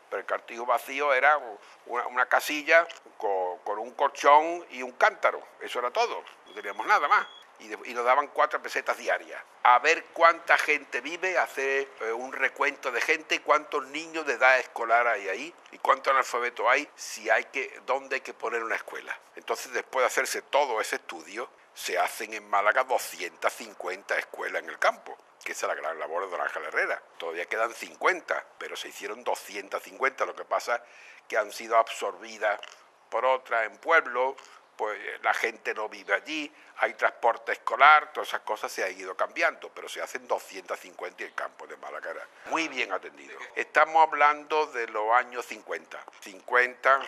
pero el cortijo vacío era una casilla con un colchón y un cántaro, eso era todo, no teníamos nada más. Y nos daban 4 pesetas diarias. A ver cuánta gente vive, hacer un recuento de gente y cuántos niños de edad escolar hay ahí y cuántos analfabetos hay, dónde hay que poner una escuela. Entonces, después de hacerse todo ese estudio, se hacen en Málaga 250 escuelas en el campo, que esa es la gran labor de don Ángel Herrera. Todavía quedan 50, pero se hicieron 250. Lo que pasa es que han sido absorbidas por otra en pueblos, pues la gente no vive allí, hay transporte escolar, todas esas cosas se han ido cambiando, pero se hacen 250 y el campo de Málaga era muy bien atendido. Estamos hablando de los años 50, 50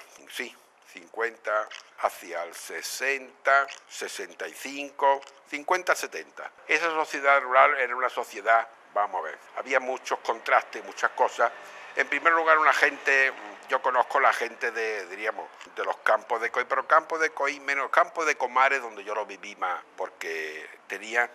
hacia el 60, 65, 50, 70. Esa sociedad rural era una sociedad, vamos a ver, había muchos contrastes, muchas cosas. En primer lugar, una gente, yo conozco la gente de los campos de Coí, pero campos de Coí menos, campos de Comares donde yo lo viví más, porque tenía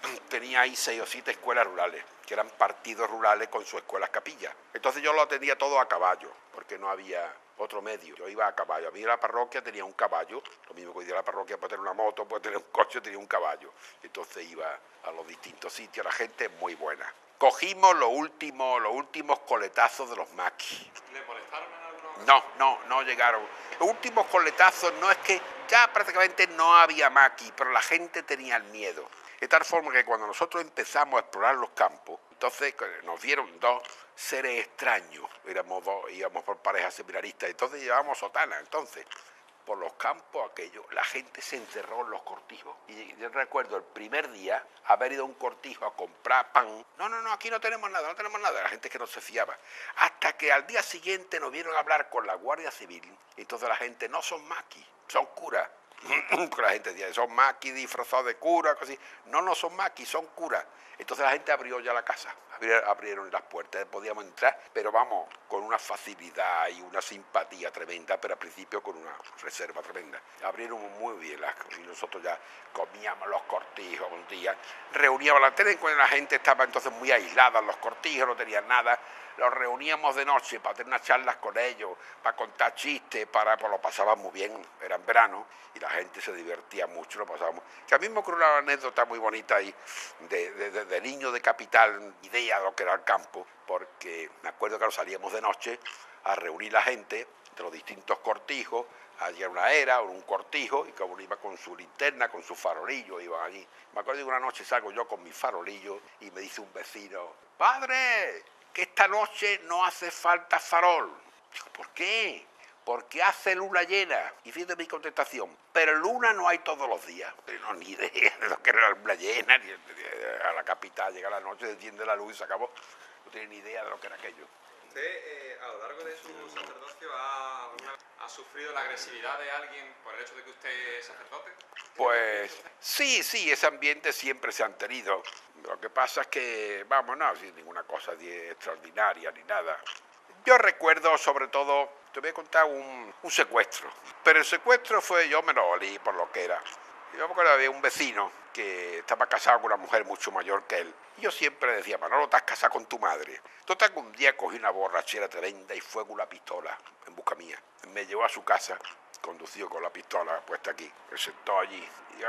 ahí 6 o 7 escuelas rurales, que eran partidos rurales con sus escuelas capillas. Entonces yo lo atendía todo a caballo, porque no había otro medio. Yo iba a caballo. A mí la parroquia tenía un caballo, lo mismo que hoy día la parroquia puede tener una moto, puede tener un coche, tenía un caballo. Entonces iba a los distintos sitios, la gente es muy buena. Cogimos los últimos coletazos de los maquis. ¿Le molestaron en algunos? No llegaron. Los últimos coletazos no es que ya prácticamente no había maquis, pero la gente tenía el miedo. De tal forma que cuando nosotros empezamos a explorar los campos, entonces nos vieron 2 seres extraños, íbamos por parejas seminaristas, entonces llevábamos sotana, entonces por los campos aquellos, la gente se encerró en los cortijos. Y yo recuerdo el primer día haber ido a un cortijo a comprar pan. No, aquí no tenemos nada, la gente que no se fiaba. Hasta que al día siguiente nos vieron hablar con la Guardia Civil, entonces la gente no son maquis, son curas. Porque la gente decía, son maquis disfrazados de cura, así. No son maquis, son curas. Entonces la gente abrió ya la casa, abrieron las puertas, podíamos entrar, pero vamos, con una facilidad y una simpatía tremenda, pero al principio con una reserva tremenda. Abrieron muy bien las cosas y nosotros ya comíamos los cortijos un día, reuníamos la tele cuando la gente estaba entonces muy aislada en los cortijos, no tenían nada. Los reuníamos de noche para tener unas charlas con ellos, para contar chistes, pues lo pasaban muy bien, era en verano, y la gente se divertía mucho, lo pasábamos. Que a mí me ocurrió una anécdota muy bonita ahí, de niño de capital, idea de lo que era el campo, porque me acuerdo que salíamos de noche a reunir la gente de los distintos cortijos, allí era una era, un cortijo, y cada uno iba con su linterna, con su farolillo, iban allí. Me acuerdo que una noche salgo yo con mi farolillo y me dice un vecino, ¡padre! Que esta noche no hace falta farol. Digo, ¿por qué? Porque hace luna llena. Y fíjate mi contestación, pero luna no hay todos los días. No, ni idea de lo que era la luna llena, ni a la capital llega la noche, se enciende la luz y se acabó. No tiene ni idea de lo que era aquello. ¿Usted a lo largo de su sacerdocio ha sufrido la agresividad de alguien por el hecho de que usted es sacerdote? Pues sí, ese ambiente siempre se han tenido. Lo que pasa es que, no sin ninguna cosa extraordinaria ni nada. Yo recuerdo sobre todo, te voy a contar un secuestro. Pero el secuestro yo me lo olí por lo que era. Yo me acuerdo que había un vecino que estaba casado con una mujer mucho mayor que él. Y yo siempre decía, Manolo, estás casado con tu madre. Total que un día cogí una borrachera tremenda y fue con una pistola en busca mía. Me llevó a su casa, conducido con la pistola puesta aquí. Me sentó allí. Y yo,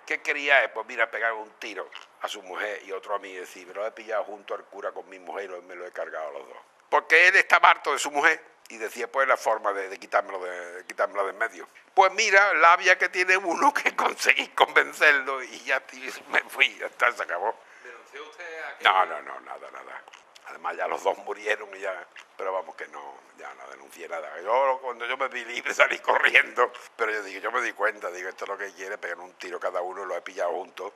¿qué quería? Pues mira, pegar un tiro a su mujer y otro a mí y decir, me lo he pillado junto al cura con mi mujer y me lo he cargado a los dos. Porque él estaba harto de su mujer y decía, pues la forma de quitármelo de en medio. Pues mira, la labia que tiene uno que conseguí convencerlo y ya me fui, ya está, se acabó. ¿Denunció usted a Nada. Además ya los dos murieron y ya, pero vamos que ya no denuncié nada. Cuando yo me vi libre salí corriendo, pero yo me di cuenta, esto es lo que quiere, pegar un tiro cada uno, lo he pillado juntos.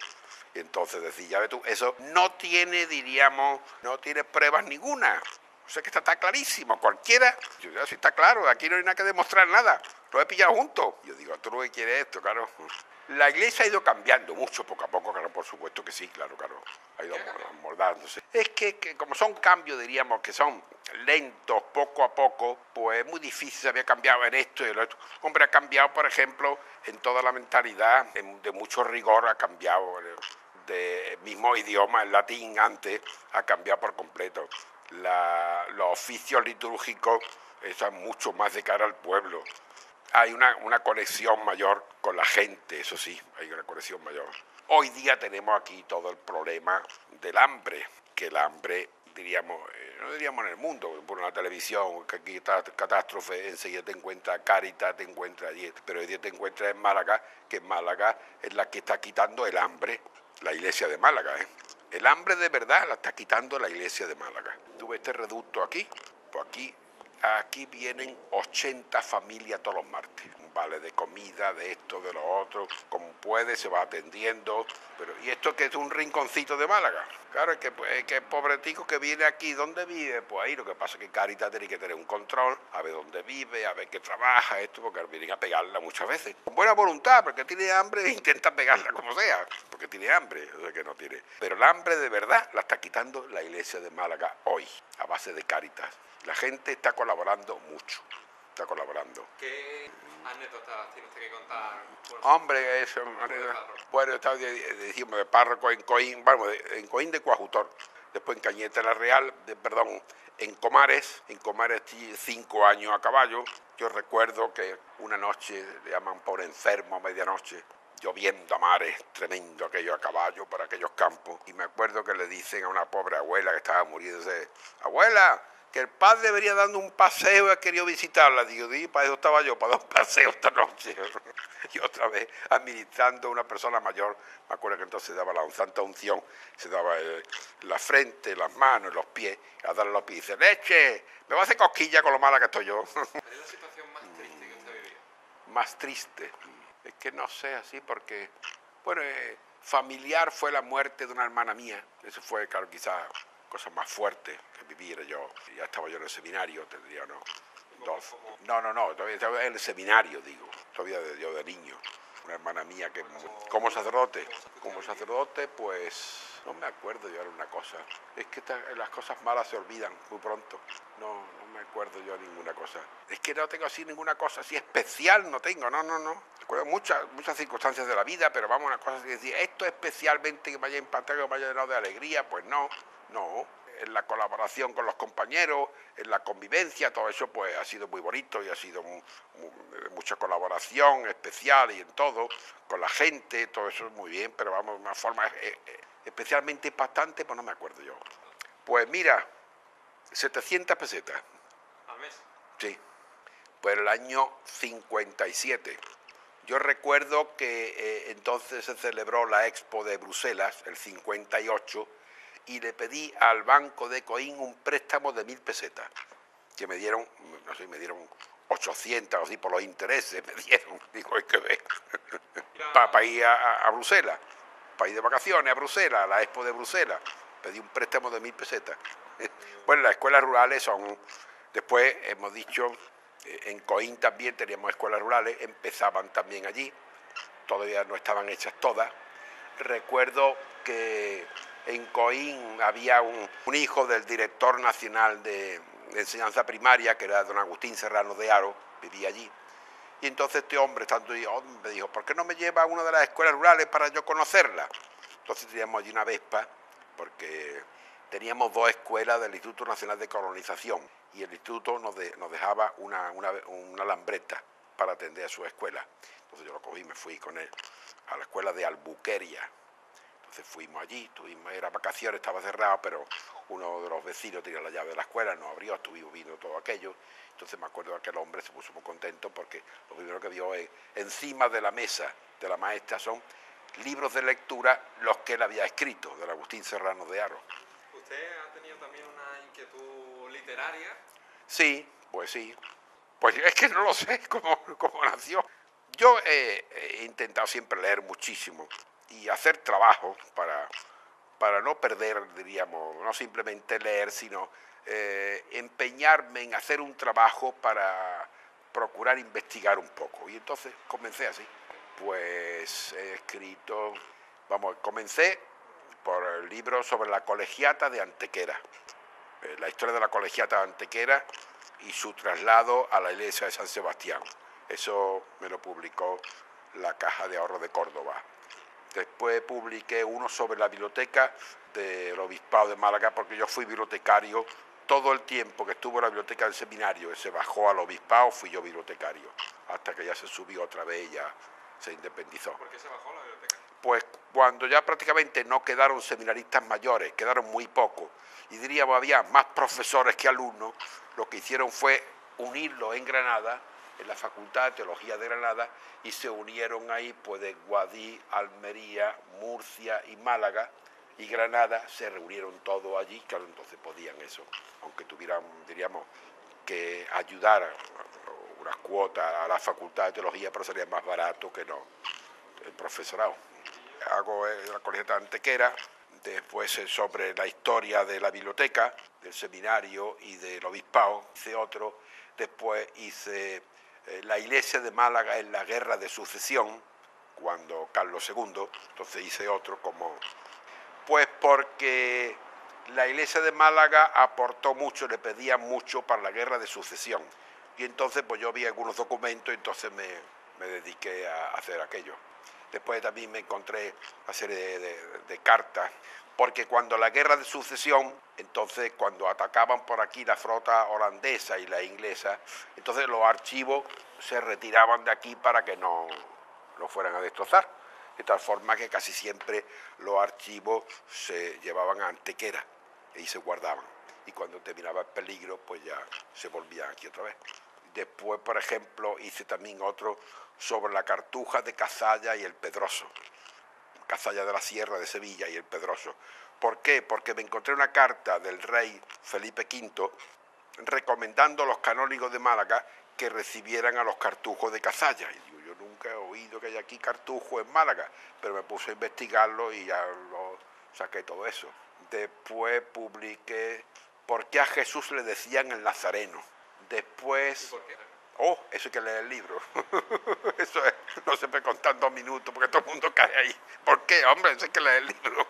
Y entonces decía, ya ves tú, eso no tiene pruebas ninguna. O sea que está clarísimo, cualquiera, si está claro, aquí no hay nada que demostrar nada, lo he pillado juntos. Yo digo, ¿tú lo que quieres esto? Claro. La iglesia ha ido cambiando mucho poco a poco, claro, por supuesto que sí, claro, ha ido moldándose. Es que como son cambios, que son lentos, poco a poco, pues es muy difícil, se había cambiado en esto y en lo otro. Hombre, ha cambiado, por ejemplo, en toda la mentalidad, de mucho rigor, ha cambiado, de mismo idioma, el latín antes, ha cambiado por completo. Los oficios litúrgicos están mucho más de cara al pueblo. Hay una conexión mayor con la gente, eso sí, hay una conexión mayor. Hoy día tenemos aquí todo el problema del hambre, que el hambre, no diríamos en el mundo, por la televisión, que aquí está catástrofe, enseguida te encuentras Cáritas, te encuentras allí, pero hoy día te encuentras en Málaga, que en Málaga es la que está quitando el hambre, la iglesia de Málaga, El hambre de verdad la está quitando la iglesia de Málaga. Tú ves este reducto aquí, pues aquí vienen 80 familias todos los martes. vale de comida, de esto, de lo otro, como puede, se va atendiendo, pero ¿y esto que es un rinconcito de Málaga? Claro, es que, pues, que pobretico que viene aquí, ¿dónde vive? Pues ahí lo que pasa es que Cáritas tiene que tener un control, a ver dónde vive, a ver qué trabaja, esto, porque vienen a pegarla muchas veces. Con buena voluntad, porque tiene hambre, intenta pegarla como sea, porque tiene hambre, o sea que no tiene. Pero el hambre de verdad la está quitando la iglesia de Málaga hoy, a base de Cáritas. La gente está colaborando mucho, está colaborando. ¿Qué anécdotas tiene usted que contar? Hombre, eso, bueno, estaba decimos de párroco en Coín, vamos, en Coín de Coajutor, después en Cañete la Real, perdón, en Comares 5 años a caballo. Yo recuerdo que una noche le llaman por enfermo a medianoche, lloviendo a mares, tremendo aquello a caballo por aquellos campos, y me acuerdo que le dicen a una pobre abuela que estaba muriéndose, abuela, que el padre debería dando un paseo, he querido visitarla. Digo, para eso estaba yo, para dar un paseo esta noche. Y otra vez administrando a una persona mayor, me acuerdo que entonces daba la santa unción, se daba la frente, las manos, los pies, a darle los pies y dice, leche, me va a hacer cosquilla con lo mala que estoy yo. ¿Cuál es la situación más triste que usted ha vivido? Más triste, es que no sé así porque, bueno, familiar fue la muerte de una hermana mía, eso fue, claro, quizás cosa más fuerte que vivir yo. Ya estaba yo en el seminario, tendría, ¿no? 12. No, todavía estaba en el seminario, digo, todavía yo de niño. Una hermana mía que como sacerdote, pues no me acuerdo yo de una cosa. Es que las cosas malas se olvidan muy pronto. No me acuerdo yo de ninguna cosa. Es que no tengo así ninguna cosa así especial, no tengo, no. Recuerdo muchas circunstancias de la vida, pero vamos, una cosa así, decir, esto especialmente que me haya impactado, que me haya llenado de alegría, pues no. En la colaboración con los compañeros, en la convivencia, todo eso pues ha sido muy bonito y ha sido mucha colaboración especial y en todo, con la gente, todo eso es muy bien, pero vamos, de una forma especialmente impactante, pues no me acuerdo yo. Pues mira, 700 pesetas. ¿Al mes? Sí, pues el año 57. Yo recuerdo que entonces se celebró la Expo de Bruselas, el 58, y le pedí al Banco de Coín un préstamo de 1000 pesetas, que me dieron, no sé, me dieron 800 así por los intereses, me dieron, digo, hay que ver, para ir a Bruselas, para ir de vacaciones a Bruselas, a la Expo de Bruselas, pedí un préstamo de 1000 pesetas. Bueno, las escuelas rurales son, después hemos dicho, en Coín también teníamos escuelas rurales, empezaban también allí, todavía no estaban hechas todas. Recuerdo que en Coín había un hijo del director nacional de enseñanza primaria, que era don Agustín Serrano de Haro, vivía allí. Y entonces este hombre, me dijo, ¿por qué no me lleva a una de las escuelas rurales para yo conocerla? Entonces teníamos allí una Vespa, porque teníamos 2 escuelas del Instituto Nacional de Colonización, y el instituto nos dejaba una lambreta para atender a su escuela. Entonces yo lo cogí y me fui con él a la escuela de Albuquerque. Entonces fuimos allí, era vacaciones, estaba cerrado, pero uno de los vecinos tenía la llave de la escuela, nos abrió, estuvimos viendo todo aquello. Entonces me acuerdo que aquel hombre se puso muy contento porque lo primero que vio encima de la mesa de la maestra son libros de lectura, los que él había escrito, del Agustín Serrano de Haro. ¿Usted ha tenido también una inquietud literaria? Sí. Pues es que no lo sé cómo nació. Yo he intentado siempre leer muchísimo y hacer trabajo para no perder, diríamos, no simplemente leer, sino empeñarme en hacer un trabajo para procurar investigar un poco. Y entonces comencé así. Pues he escrito, comencé por el libro sobre la colegiata de Antequera, la historia de la colegiata de Antequera y su traslado a la iglesia de San Sebastián. Eso me lo publicó la Caja de Ahorro de Córdoba. Después publiqué uno sobre la biblioteca del Obispado de Málaga, porque yo fui bibliotecario todo el tiempo que estuvo en la biblioteca del seminario, que se bajó al Obispado, fui yo bibliotecario, hasta que ya se subió otra vez y ya se independizó. ¿Por qué se bajó la biblioteca? Pues cuando ya prácticamente no quedaron seminaristas mayores, quedaron muy pocos, y diríamos había más profesores que alumnos, lo que hicieron fue unirlo en Granada, en la Facultad de Teología de Granada, y se unieron ahí pues de Guadix, Almería, Murcia y Málaga, y Granada, se reunieron todos allí, claro, entonces podían eso, aunque tuvieran, diríamos, que ayudar unas cuotas a la Facultad de Teología, pero sería más barato que no el profesorado. Hago la colegiata de Antequera, después sobre la historia de la biblioteca, del seminario y del obispado, hice otro, después hice la iglesia de Málaga en la Guerra de Sucesión, cuando Carlos II, entonces hice otro como... Pues porque la iglesia de Málaga aportó mucho, le pedían mucho para la Guerra de Sucesión, y entonces pues yo vi algunos documentos y entonces me dediqué a hacer aquello. Después también me encontré una serie de cartas, porque cuando la Guerra de Sucesión, entonces cuando atacaban por aquí la flota holandesa y la inglesa, entonces los archivos se retiraban de aquí para que no lo fueran a destrozar, de tal forma que casi siempre los archivos se llevaban a Antequera y se guardaban, y cuando terminaba el peligro pues ya se volvían aquí otra vez. Después, por ejemplo, hice también otro sobre la Cartuja de Cazalla y el Pedroso, Cazalla de la Sierra de Sevilla y el Pedroso. ¿Por qué? Porque me encontré una carta del rey Felipe V recomendando a los canónigos de Málaga que recibieran a los cartujos de Cazalla. Y digo, yo nunca he oído que haya aquí cartujos en Málaga, pero me puse a investigarlo y ya lo saqué todo eso. Después publiqué ¿por qué a Jesús le decían el Nazareno? Después... ¿Por qué? Oh, eso hay que leer el libro. Eso es, no se puede contar en 2 minutos porque todo el mundo cae ahí. ¿Por qué? Hombre, eso hay que leer el libro.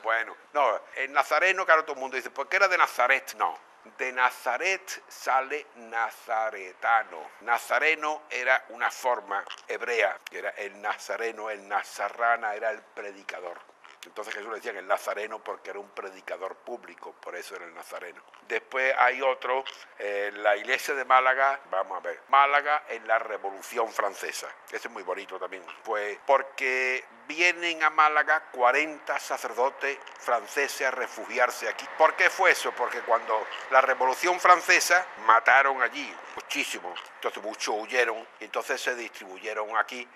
Bueno, no, el nazareno, claro, todo el mundo dice, ¿por qué era de Nazaret? No, de Nazaret sale nazaretano. Nazareno era una forma hebrea, que era el nazareno, el nazarrana era el predicador. Entonces Jesús le decía el nazareno porque era un predicador público, por eso era el nazareno. Después hay otro, la iglesia de Málaga, vamos a ver, Málaga en la Revolución Francesa. Ese es muy bonito también, pues porque vienen a Málaga 40 sacerdotes franceses a refugiarse aquí. ¿Por qué fue eso? Porque cuando la Revolución Francesa mataron allí muchísimos, entonces muchos huyeron y entonces se distribuyeron aquí,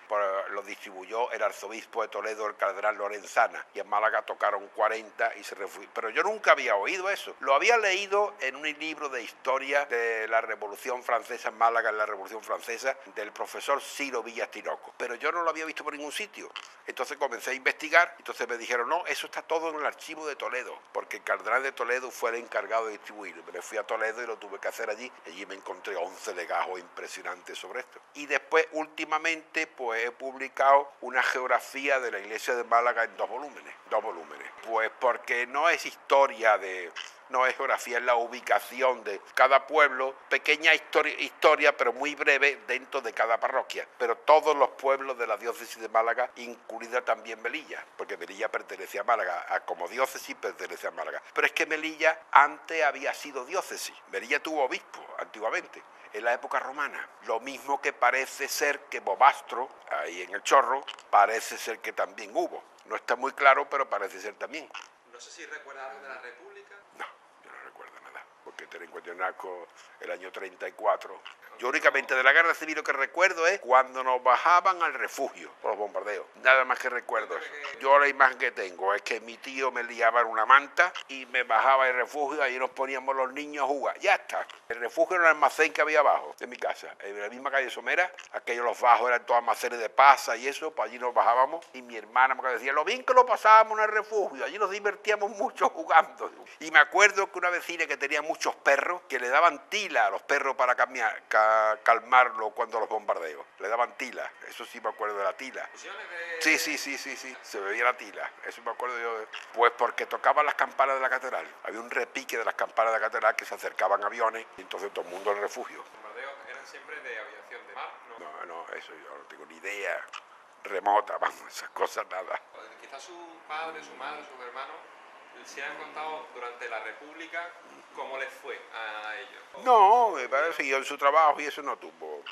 los distribuyó el arzobispo de Toledo, el cardenal Lorenzana, y en Málaga tocaron 40 y se refugiaron. Pero yo nunca había oído eso, lo había leído en un libro de historia de la Revolución Francesa en Málaga, en la Revolución Francesa, del profesor Ciro Villas Tinoco, pero yo no lo había visto por ningún sitio. Entonces comencé a investigar, entonces me dijeron, no, eso está todo en el archivo de Toledo, porque el cardenal de Toledo fue el encargado de distribuirlo. Me fui a Toledo y lo tuve que hacer allí, y allí me encontré 11 legajos impresionantes sobre esto. Y después, últimamente, pues he publicado una geografía de la iglesia de Málaga en 2 volúmenes. Pues porque no es historia no es geografía, es la ubicación de cada pueblo, pequeña historia, pero muy breve dentro de cada parroquia. Pero todos los pueblos de la diócesis de Málaga, incluida también Melilla, porque Melilla pertenece a Málaga, como diócesis pertenece a Málaga. Pero es que Melilla antes había sido diócesis, Melilla tuvo obispo antiguamente, en la época romana. Lo mismo que parece ser que Bobastro, ahí en el Chorro, parece ser que también hubo. No está muy claro, pero parece ser también. No sé si recuerda algo de la República. No, yo no recuerdo nada, porque ten en cuenta el año 34. Yo únicamente de la guerra civil lo que recuerdo es cuando nos bajaban al refugio por los bombardeos. Nada más que recuerdo eso. Yo la imagen que tengo es que mi tío me liaba en una manta y me bajaba al refugio, ahí nos poníamos los niños a jugar. Ya está. El refugio era un almacén que había abajo de mi casa. En la misma calle Somera, aquellos los bajos eran todos almacenes de pasa y eso, pues allí nos bajábamos y mi hermana me decía, lo bien que lo pasábamos en el refugio, allí nos divertíamos mucho jugando. Y me acuerdo que una vecina que tenía muchos perros, que le daban tila a los perros para calmarlo cuando los bombardeos. Le daban tila, eso sí me acuerdo de la tila. Sí, se bebía la tila, eso me acuerdo yo. Pues porque tocaban las campanas de la catedral. Había un repique de las campanas de la catedral que se acercaban aviones y entonces todo el mundo al refugio. Los bombardeos eran siempre de aviación de mar, ¿no? No, eso yo no tengo ni idea remota, vamos, esas cosas nada. Quizás su padre, su madre, sus hermanos se han contado durante la República cómo les fue a ellos. No, mi padre siguió en su trabajo y eso no tuvo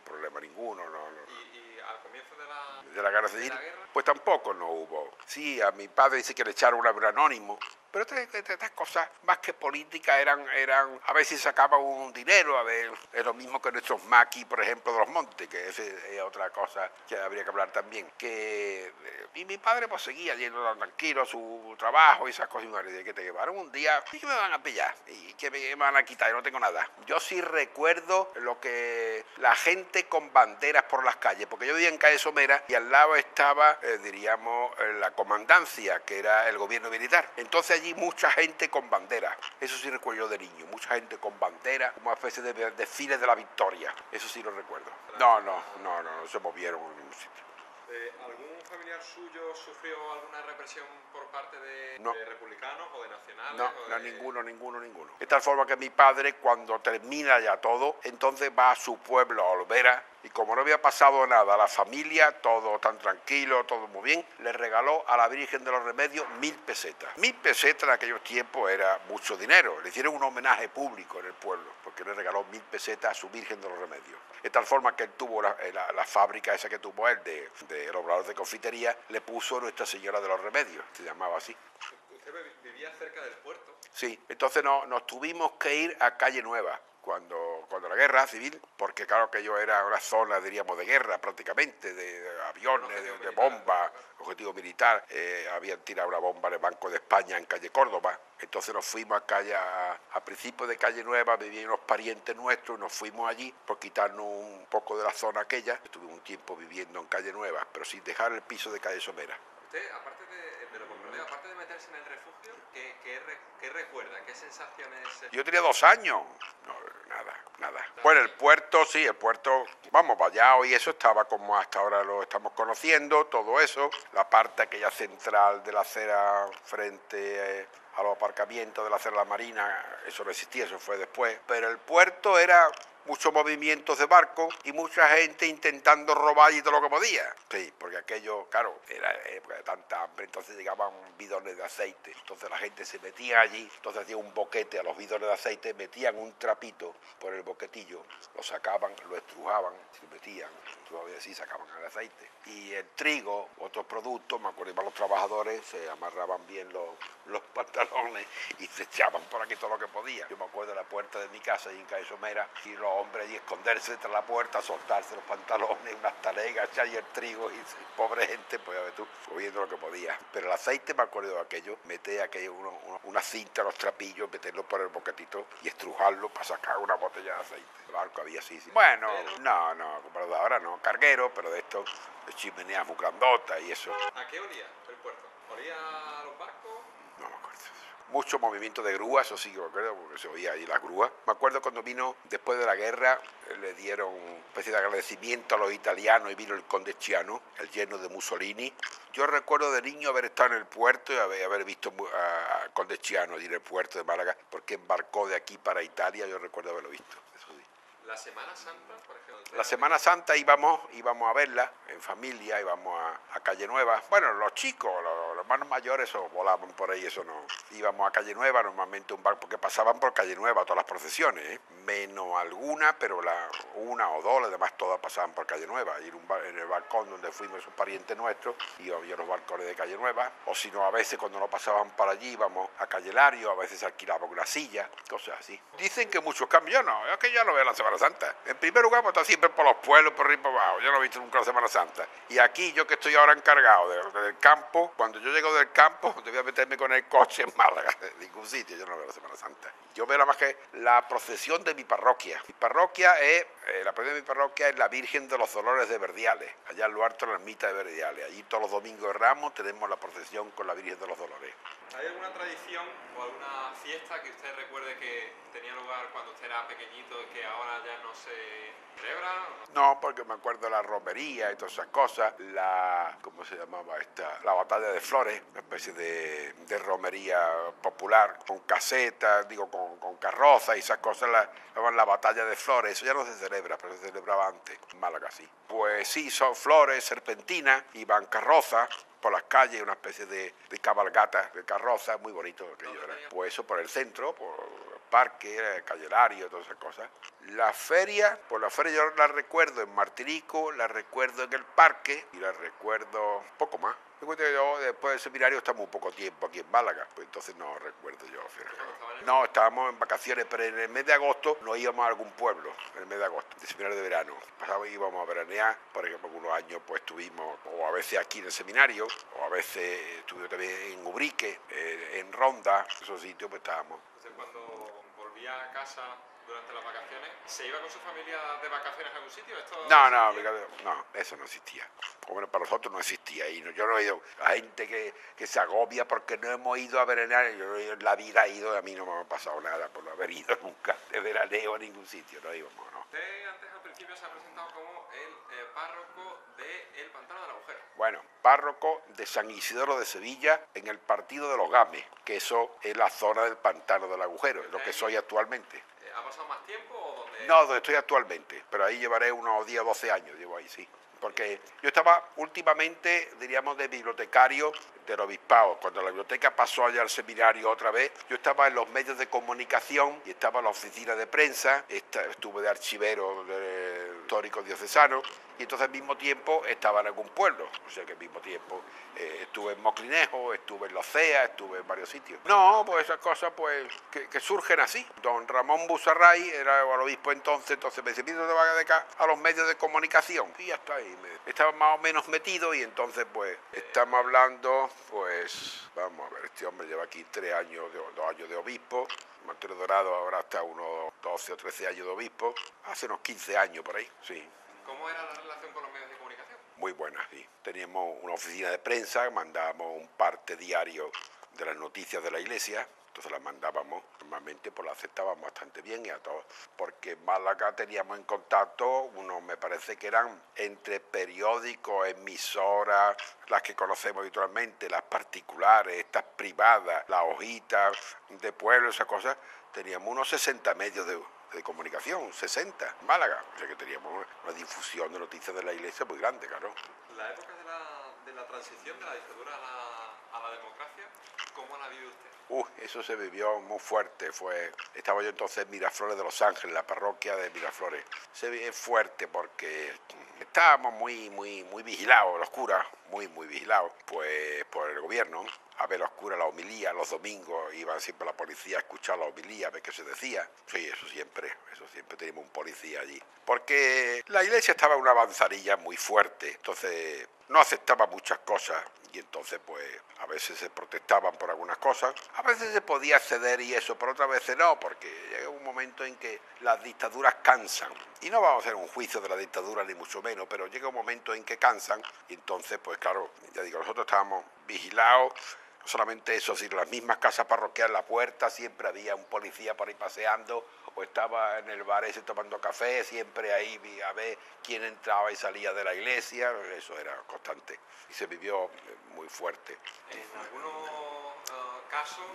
problema ninguno. No. ¿Y al comienzo de la guerra civil? Pues tampoco no hubo. Sí, a mi padre dice que le echaron un anónimo Pero estas cosas, más que políticas, eran a ver si sacaban un dinero, a ver, es lo mismo que nuestros maquis, por ejemplo, de los montes, que es otra cosa que habría que hablar también. Y mi padre pues seguía yendo tan tranquilo a su trabajo y esas cosas, y que te llevaron un día, y que me van a pillar, y que me van a quitar, yo no tengo nada. Yo sí recuerdo lo que la gente con banderas por las calles, porque yo vivía en calle Somera y al lado estaba, diríamos, la comandancia, que era el gobierno militar. Entonces allí mucha gente con banderas, eso sí recuerdo de niño, mucha gente con banderas, como una especie de desfiles de la victoria, eso sí lo recuerdo. No se movieron en ningún sitio. ¿Algún familiar suyo sufrió alguna represión por parte de republicanos o de nacionales? No, ninguno. De tal forma que mi padre, cuando termina ya todo, entonces va a su pueblo, a Olvera, y como no había pasado nada, la familia, todo tan tranquilo, todo muy bien, le regaló a la Virgen de los Remedios 1000 pesetas. 1000 pesetas en aquellos tiempos era mucho dinero. Le hicieron un homenaje público en el pueblo, porque le regaló 1000 pesetas a su Virgen de los Remedios. De tal forma que él tuvo la fábrica esa que tuvo él, de el obrador de confitería, le puso Nuestra Señora de los Remedios, se llamaba así. ¿Usted vivía cerca del puerto? Sí, entonces nos tuvimos que ir a Calle Nueva cuando la guerra civil, porque claro que yo era una zona, diríamos, de guerra prácticamente, de aviones, de bombas, objetivo militar. Habían tirado una bomba en el Banco de España en Calle Córdoba. Entonces nos fuimos a principios de Calle Nueva, vivían unos parientes nuestros, nos fuimos allí por quitarnos un poco de la zona aquella. Estuve un tiempo viviendo en Calle Nueva, pero sin dejar el piso de Calle Somera. Usted, aparte de meterse en el refugio, ¿qué recuerda? ¿Qué sensaciones? Yo tenía 2 años. No, nada. Bueno, el puerto, vamos, Vallado y eso estaba como hasta ahora lo estamos conociendo, todo eso. La parte aquella central de la acera frente a los aparcamientos de la acera de la Marina, eso no existía, eso fue después. Pero el puerto era muchos movimientos de barcos y mucha gente intentando robar y todo lo que podía. Sí, porque aquello, claro, era época de tanta hambre, entonces llegaban bidones de aceite, entonces la gente se metía allí, entonces hacía un boquete a los bidones de aceite, metían un trapito por el boquetillo, lo sacaban, lo estrujaban, se metían, y así sacaban el aceite. Y el trigo, otros productos, me acuerdo, iban los trabajadores, se amarraban bien los pantalones y se echaban por aquí todo lo que podía. Yo me acuerdo de la puerta de mi casa ahí en Calle Somera, y los hombres y esconderse tras la puerta, soltarse los pantalones, unas talegas, echar y el trigo, y pobre gente, pues a ver tú, cogiendo lo que podía. Pero el aceite, me acuerdo de aquello, meter aquello, una cinta, los trapillos, meterlo por el boquetito y estrujarlo para sacar una botella de aceite. El barco había así. Bueno, no, como de ahora no, carguero, pero de estos, de chimeneas muy grandotas y eso. ¿A qué olía el puerto? ¿Olía a los barcos? No me acuerdo. Mucho movimiento de grúas, eso sí que me acuerdo, porque se oía ahí las grúas. Me acuerdo cuando vino, después de la guerra, le dieron una especie de agradecimiento a los italianos y vino el conde Chiano, el yerno de Mussolini. Yo recuerdo de niño haber estado en el puerto y haber visto a conde Chiano allí en el puerto de Málaga, porque embarcó de aquí para Italia, yo recuerdo haberlo visto. Eso sí. La Semana Santa, por ejemplo. La Semana Santa íbamos a verla en familia, íbamos a Calle Nueva. Bueno, los chicos, los hermanos mayores, eso volaban por ahí, eso no. Íbamos a Calle Nueva, normalmente un barco, porque pasaban por Calle Nueva todas las procesiones, menos alguna, pero una o dos, las demás todas pasaban por Calle Nueva. Y en el balcón donde fuimos un pariente nuestro, íbamos a los balcones de Calle Nueva, o si no, a veces cuando no pasaban por allí íbamos a Calle Lario, a veces alquilaban una silla, cosas así. Dicen que muchos cambios, yo no, es que yo no veo la Semana Santa. En primer lugar, pues está siempre por los pueblos, por arriba y por abajo. Yo no he visto nunca la Semana Santa. Y aquí, yo que estoy ahora encargado del campo, cuando yo llego del campo, debía meterme con el coche en Málaga, en ningún sitio, yo no veo la Semana Santa. Yo veo nada más que la procesión de mi parroquia. Mi parroquia es, la procesión de mi parroquia es la Virgen de los Dolores de Verdiales, allá en lo alto de la ermita de Verdiales. Allí todos los domingos de Ramos tenemos la procesión con la Virgen de los Dolores. ¿Hay alguna tradición o alguna fiesta que usted recuerde que tenía lugar cuando usted era pequeñito y que ahora ya no se celebra? No, porque me acuerdo de la romería y todas esas cosas, ¿cómo se llamaba esta? La batalla de Flores, una especie de romería popular, con casetas, con carrozas y esas cosas, la batalla de Flores, eso ya no se celebra, pero se celebraba antes, en Málaga sí. Pues sí, son flores, serpentinas, iban carrozas por las calles, una especie de cabalgata de carroza, muy bonito aquello era. Pues eso por el centro, por el parque, Calle Lario, todas esas cosas. La feria yo la recuerdo en Martirico, la recuerdo en el parque y la recuerdo poco más. Yo después del seminario estamos un poco tiempo aquí en Málaga, pues entonces no recuerdo yo. No, estábamos en vacaciones, pero en el mes de agosto nos íbamos a algún pueblo, en el mes de agosto, de seminario de verano. Pasaba íbamos a veranear, por ejemplo, algunos años pues estuvimos, o a veces aquí en el seminario, o a veces estuvimos también en Ubrique, en Ronda, esos sitios pues estábamos. Entonces cuando volvía a casa durante las vacaciones, ¿se iba con su familia de vacaciones a algún sitio? No, eso no existía. O bueno, para nosotros no existía. Y yo no he ido a gente que se agobia porque no hemos ido a veranear. Yo en la vida he ido, a mí no me ha pasado nada por no haber ido nunca de veraneo a ningún sitio. No íbamos, no. Usted antes al principio se ha presentado como el párroco del Pantano del Agujero. Bueno, párroco de San Isidoro de Sevilla en el partido de los Games, que eso es la zona del Pantano del Agujero, es lo que soy actualmente. ¿Ha pasado más tiempo o dónde? No, donde estoy actualmente, pero ahí llevaré unos 10 o 12 años, llevo ahí, sí. Porque yo estaba últimamente, diríamos, de bibliotecario del obispado. Cuando la biblioteca pasó allá al seminario otra vez, yo estaba en los medios de comunicación y estaba en la oficina de prensa, estuve de archivero histórico diocesano, y entonces al mismo tiempo estaba en algún pueblo, o sea que al mismo tiempo estuve en Moclinejo, estuve en Locea, estuve en varios sitios. No, pues esas cosas pues que surgen así. Don Ramón Busarray era el obispo entonces me dice, ¿te vas de acá a los medios de comunicación? Y ya está ahí. Estaba más o menos metido y entonces pues estamos hablando, pues vamos a ver, este hombre lleva aquí 3 años, 2 años de obispo. Antonio Dorado ahora está unos 12 o 13 años de obispo, hace unos 15 años por ahí, sí. ¿Cómo era la relación con los medios de comunicación? Muy buena, sí. Teníamos una oficina de prensa, mandábamos un parte diario de las noticias de la iglesia, entonces las mandábamos, normalmente pues las aceptábamos bastante bien y a todos, porque en Málaga teníamos en contacto me parece que eran entre periódicos, emisoras, las que conocemos habitualmente, las particulares, estas privadas, las hojitas de pueblo, esas cosas, teníamos unos 60 medios de comunicación, 60, en Málaga, o sea que teníamos una difusión de noticias de la iglesia muy grande, claro. La época de la transición de la dictadura a la democracia, ¿cómo la vive usted? Eso se vivió muy fuerte. Estaba yo entonces en Miraflores de Los Ángeles, la parroquia de Miraflores. Se vive fuerte porque estábamos muy vigilados, los curas, muy vigilados, pues por el gobierno. A ver los curas, la homilía, los domingos iban siempre la policía a escuchar la homilía, a ver qué se decía. Sí, eso siempre teníamos un policía allí. Porque la iglesia estaba en una avanzadilla muy fuerte, entonces no aceptaba muchas cosas y entonces pues a veces se protestaban por algunas cosas, a veces se podía ceder y eso, pero otras veces no, porque llega un momento en que las dictaduras cansan. Y no vamos a hacer un juicio de la dictadura ni mucho menos, pero llega un momento en que cansan y entonces pues claro, ya digo, nosotros estábamos vigilados. No solamente eso, sino las mismas casas parroquiales, la puerta, siempre había un policía por ahí paseando, o estaba en el bar ese tomando café, siempre ahí a ver quién entraba y salía de la iglesia, eso era constante y se vivió muy fuerte. En algunos casos,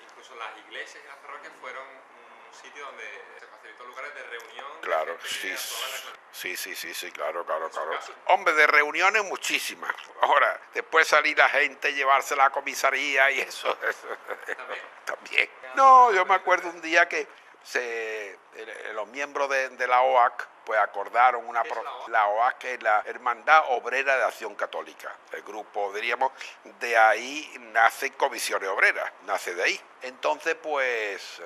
incluso las iglesias y las parroquias fueron un sitio donde se facilitó lugares de reunión. Claro, sí, claro. Hombre, de reuniones muchísimas. Ahora, después salir la gente, llevarse a la comisaría y eso. También. No, yo me acuerdo un día que los miembros de la OAC pues acordaron la OAC, que es la Hermandad Obrera de Acción Católica, el grupo, diríamos, de ahí nace Comisiones Obreras, nace de ahí. Entonces pues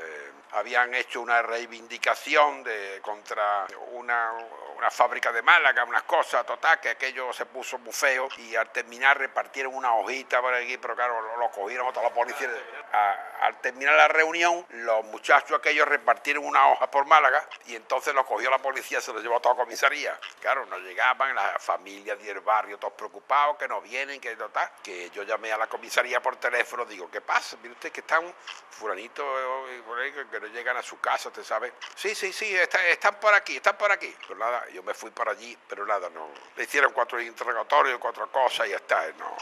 habían hecho una reivindicación contra una fábrica de Málaga, unas cosas, total, que aquello se puso muy feo y al terminar repartieron una hojita por aquí, pero claro, lo cogieron todos los policías. Al terminar la reunión, los muchachos aquellos repartieron una hoja por Málaga y entonces lo cogió la policía, se lo llevó a toda comisaría. Claro, nos llegaban las familias del barrio todos preocupados, que no vienen, que total, que yo llamé a la comisaría por teléfono, digo, ¿qué pasa? Mire usted que están fulanito por ahí, que no llegan a su casa, ¿usted sabe? Sí, están por aquí. Pero nada, yo me fui para allí, pero nada, no. Le hicieron 4 interrogatorios, 4 cosas y ya está, no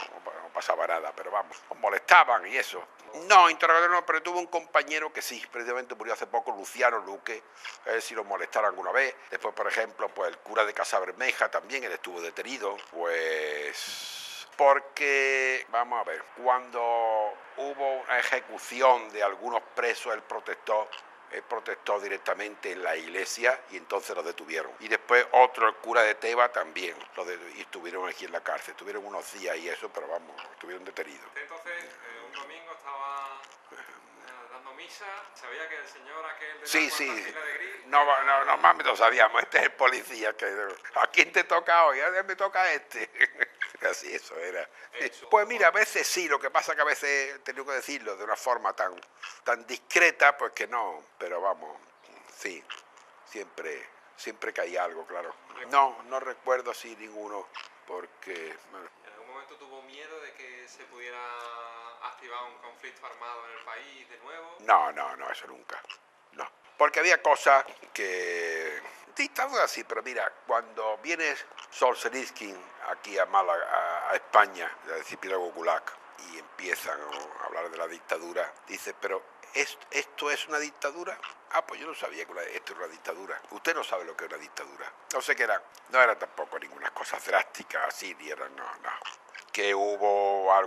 pasaba nada, pero vamos, nos molestaban y eso. No, interrogatorio no, pero tuve un compañero que sí, precisamente murió hace poco, Luciano Luque, a ver si lo molestaron alguna vez. Después, por ejemplo, pues el cura de Casabermeja también, él estuvo detenido, pues porque, vamos a ver, cuando hubo una ejecución de algunos presos, él protestó él protestó directamente en la iglesia y entonces lo detuvieron. Y después otro, el cura de Teba, también, y estuvieron aquí en la cárcel. Estuvieron unos días y eso, pero vamos, estuvieron detenidos. Entonces, un domingo estaba dando misa, sabía que el señor aquel de Sí, la sí. cuarta fila de gris... No mames, lo sabíamos, este es el policía. ¿A quién te toca hoy? A mí me toca este. Así, eso era. Pues mira, a veces sí, lo que pasa que a veces tengo que decirlo de una forma tan discreta, pues que no, pero vamos, sí, siempre que hay algo, claro. No recuerdo así ninguno, porque... Bueno. ¿En algún momento tuvo miedo de que se pudiera activar un conflicto armado en el país de nuevo? No, eso nunca, no. Porque había cosas que... Dictadura sí, pero mira, cuando viene Solzhenitsyn aquí a Málaga, a España, del archipiélago Gulag, y empiezan a hablar de la dictadura, dice, pero ¿esto es una dictadura? Ah, pues yo no sabía que esto era una dictadura. Usted no sabe lo que es una dictadura. No sé qué era. No era tampoco ninguna cosa drástica así, ni era, no. Que hubo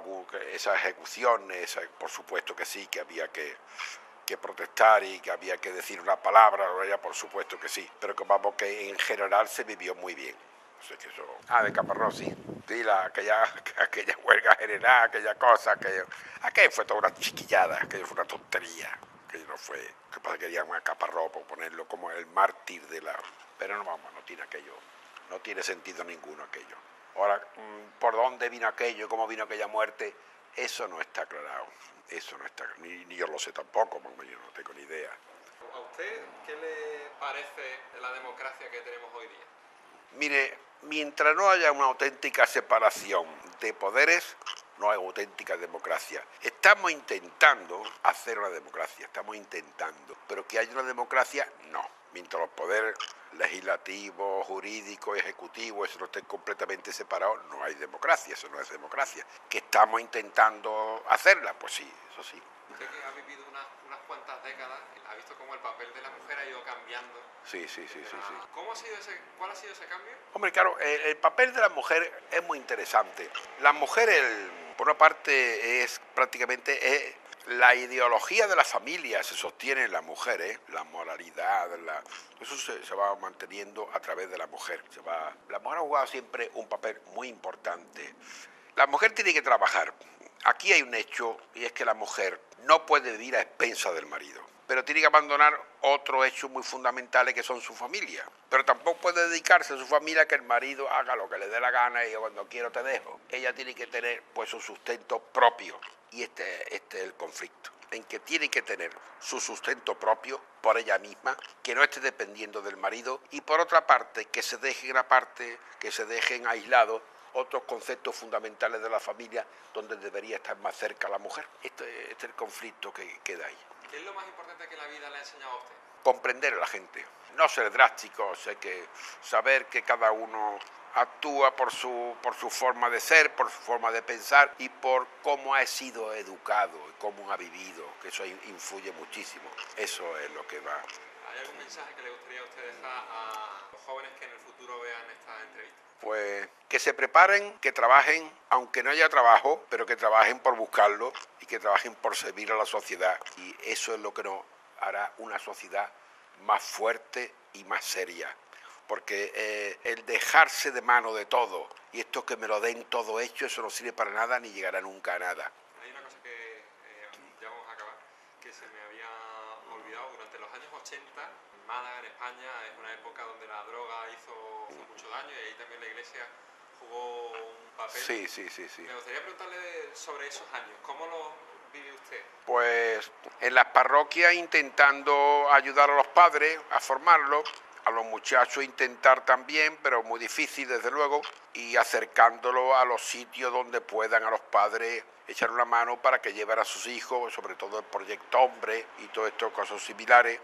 esas ejecuciones, por supuesto que sí, que había que protestar y que había que decir una palabra, por supuesto que sí, pero que vamos, que en general se vivió muy bien. No sé qué eso. De Caparrós, sí. Sí, aquella huelga general, aquella cosa, aquello fue toda una chiquillada, aquello fue una tontería, aquello no fue, que pasa que querían a Caparrós por ponerlo como el mártir de la... Pero no vamos, no tiene aquello, no tiene sentido ninguno aquello. Ahora, ¿por dónde vino aquello, cómo vino aquella muerte? Eso no está aclarado. Eso no está, ni yo lo sé tampoco, porque yo no tengo ni idea. ¿A usted qué le parece de la democracia que tenemos hoy día? Mire, mientras no haya una auténtica separación de poderes, no hay auténtica democracia. Estamos intentando hacer una democracia, pero que haya una democracia, no. Mientras los poderes legislativo, jurídico, ejecutivo, eso no estén completamente separados, no hay democracia, eso no es democracia. ¿Que estamos intentando hacerla? Pues sí, eso sí. Usted que ha vivido unas cuantas décadas, ha visto cómo el papel de la mujer ha ido cambiando. Sí. ¿Cuál ha sido ese cambio? Hombre, claro, el papel de la mujer es muy interesante. La mujer, por una parte, es prácticamente... la ideología de la familia se sostiene en la mujer, la moralidad, eso se va manteniendo a través de la mujer. La mujer ha jugado siempre un papel muy importante. La mujer tiene que trabajar. Aquí hay un hecho, y es que la mujer no puede vivir a expensas del marido, pero tiene que abandonar otros hechos muy fundamentales que son su familia. Pero tampoco puede dedicarse a su familia que el marido haga lo que le dé la gana y yo cuando quiero te dejo. Ella tiene que tener pues su sustento propio. Y este es el conflicto, en que tiene que tener su sustento propio por ella misma, que no esté dependiendo del marido, y por otra parte, que se dejen aislados otros conceptos fundamentales de la familia donde debería estar más cerca la mujer. Este es el conflicto que queda ahí. ¿Qué es lo más importante que la vida le ha enseñado a usted? Comprender a la gente, no ser drástico, saber que cada uno actúa por su forma de ser, por su forma de pensar y por cómo ha sido educado y cómo ha vivido, que eso influye muchísimo. Eso es lo que va. ¿Hay algún mensaje que le gustaría a usted dejar a los jóvenes que en el futuro vean esta entrevista? Pues que se preparen, que trabajen, aunque no haya trabajo, pero que trabajen por buscarlo y que trabajen por servir a la sociedad. Y eso es lo que nos hará una sociedad más fuerte y más seria. Porque el dejarse de mano de todo y esto que me lo den todo hecho, eso no sirve para nada ni llegará nunca a nada. Hay una cosa que ya vamos a acabar, que se me había olvidado. Durante los años 80, Málaga, en España, es una época donde la droga hizo mucho daño y ahí también la iglesia jugó un papel. Sí. Me gustaría preguntarle sobre esos años, ¿cómo los vive usted? Pues en las parroquias intentando ayudar a los padres a formarlos, a los muchachos intentar también, pero muy difícil desde luego, y acercándolo a los sitios donde puedan a los padres echar una mano para que lleven a sus hijos, sobre todo el Proyecto Hombre y todas estas cosas similares,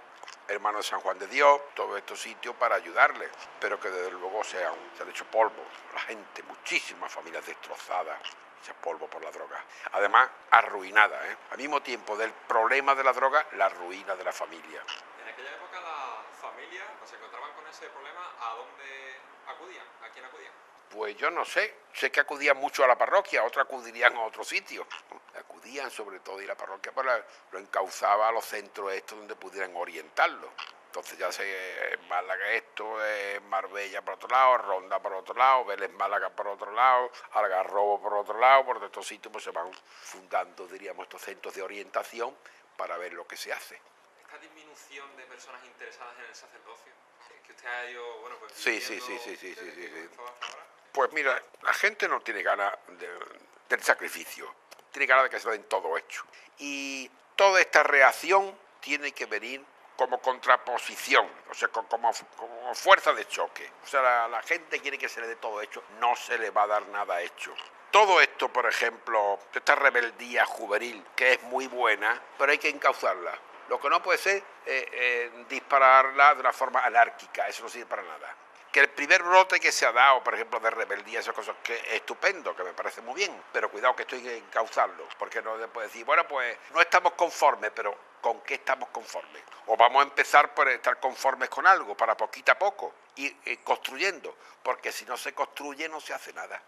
Hermanos de San Juan de Dios, todos estos sitios para ayudarles, pero que desde luego se han hecho polvo, la gente, muchísimas familias destrozadas, hechas polvo por la droga, además arruinada, al mismo tiempo del problema de la droga, la ruina de la familia. En aquella época las familias se encontraban con ese problema, ¿a dónde acudían? ¿A quién acudían? Pues yo no sé, sé que acudían mucho a la parroquia, otros acudirían a otro sitio, ¿no? Acudían sobre todo y la parroquia pues, lo encauzaba a los centros estos donde pudieran orientarlo. Entonces ya sé, Málaga esto, Marbella por otro lado, Ronda por otro lado, Vélez Málaga por otro lado, Algarrobo por otro lado, por estos sitios pues se van fundando, diríamos, estos centros de orientación para ver lo que se hace. Esta disminución de personas interesadas en el sacerdocio, que usted ha ido, bueno, pues Sí. Pues mira, la gente no tiene ganas del sacrificio, tiene ganas de que se lo den todo hecho. Y toda esta reacción tiene que venir como contraposición, o sea, como fuerza de choque. O sea, la gente quiere que se le dé todo hecho, no se le va a dar nada hecho. Todo esto, por ejemplo, esta rebeldía juvenil, que es muy buena, pero hay que encauzarla. Lo que no puede ser dispararla de una forma anárquica, eso no sirve para nada. Que el primer brote que se ha dado, por ejemplo, de rebeldía, esas cosas, que es estupendo, que me parece muy bien, pero cuidado que esto hay que encauzarlo, porque no se puede decir, bueno, pues no estamos conformes, pero ¿con qué estamos conformes? O vamos a empezar por estar conformes con algo, para poquito a poco, ir construyendo, porque si no se construye no se hace nada.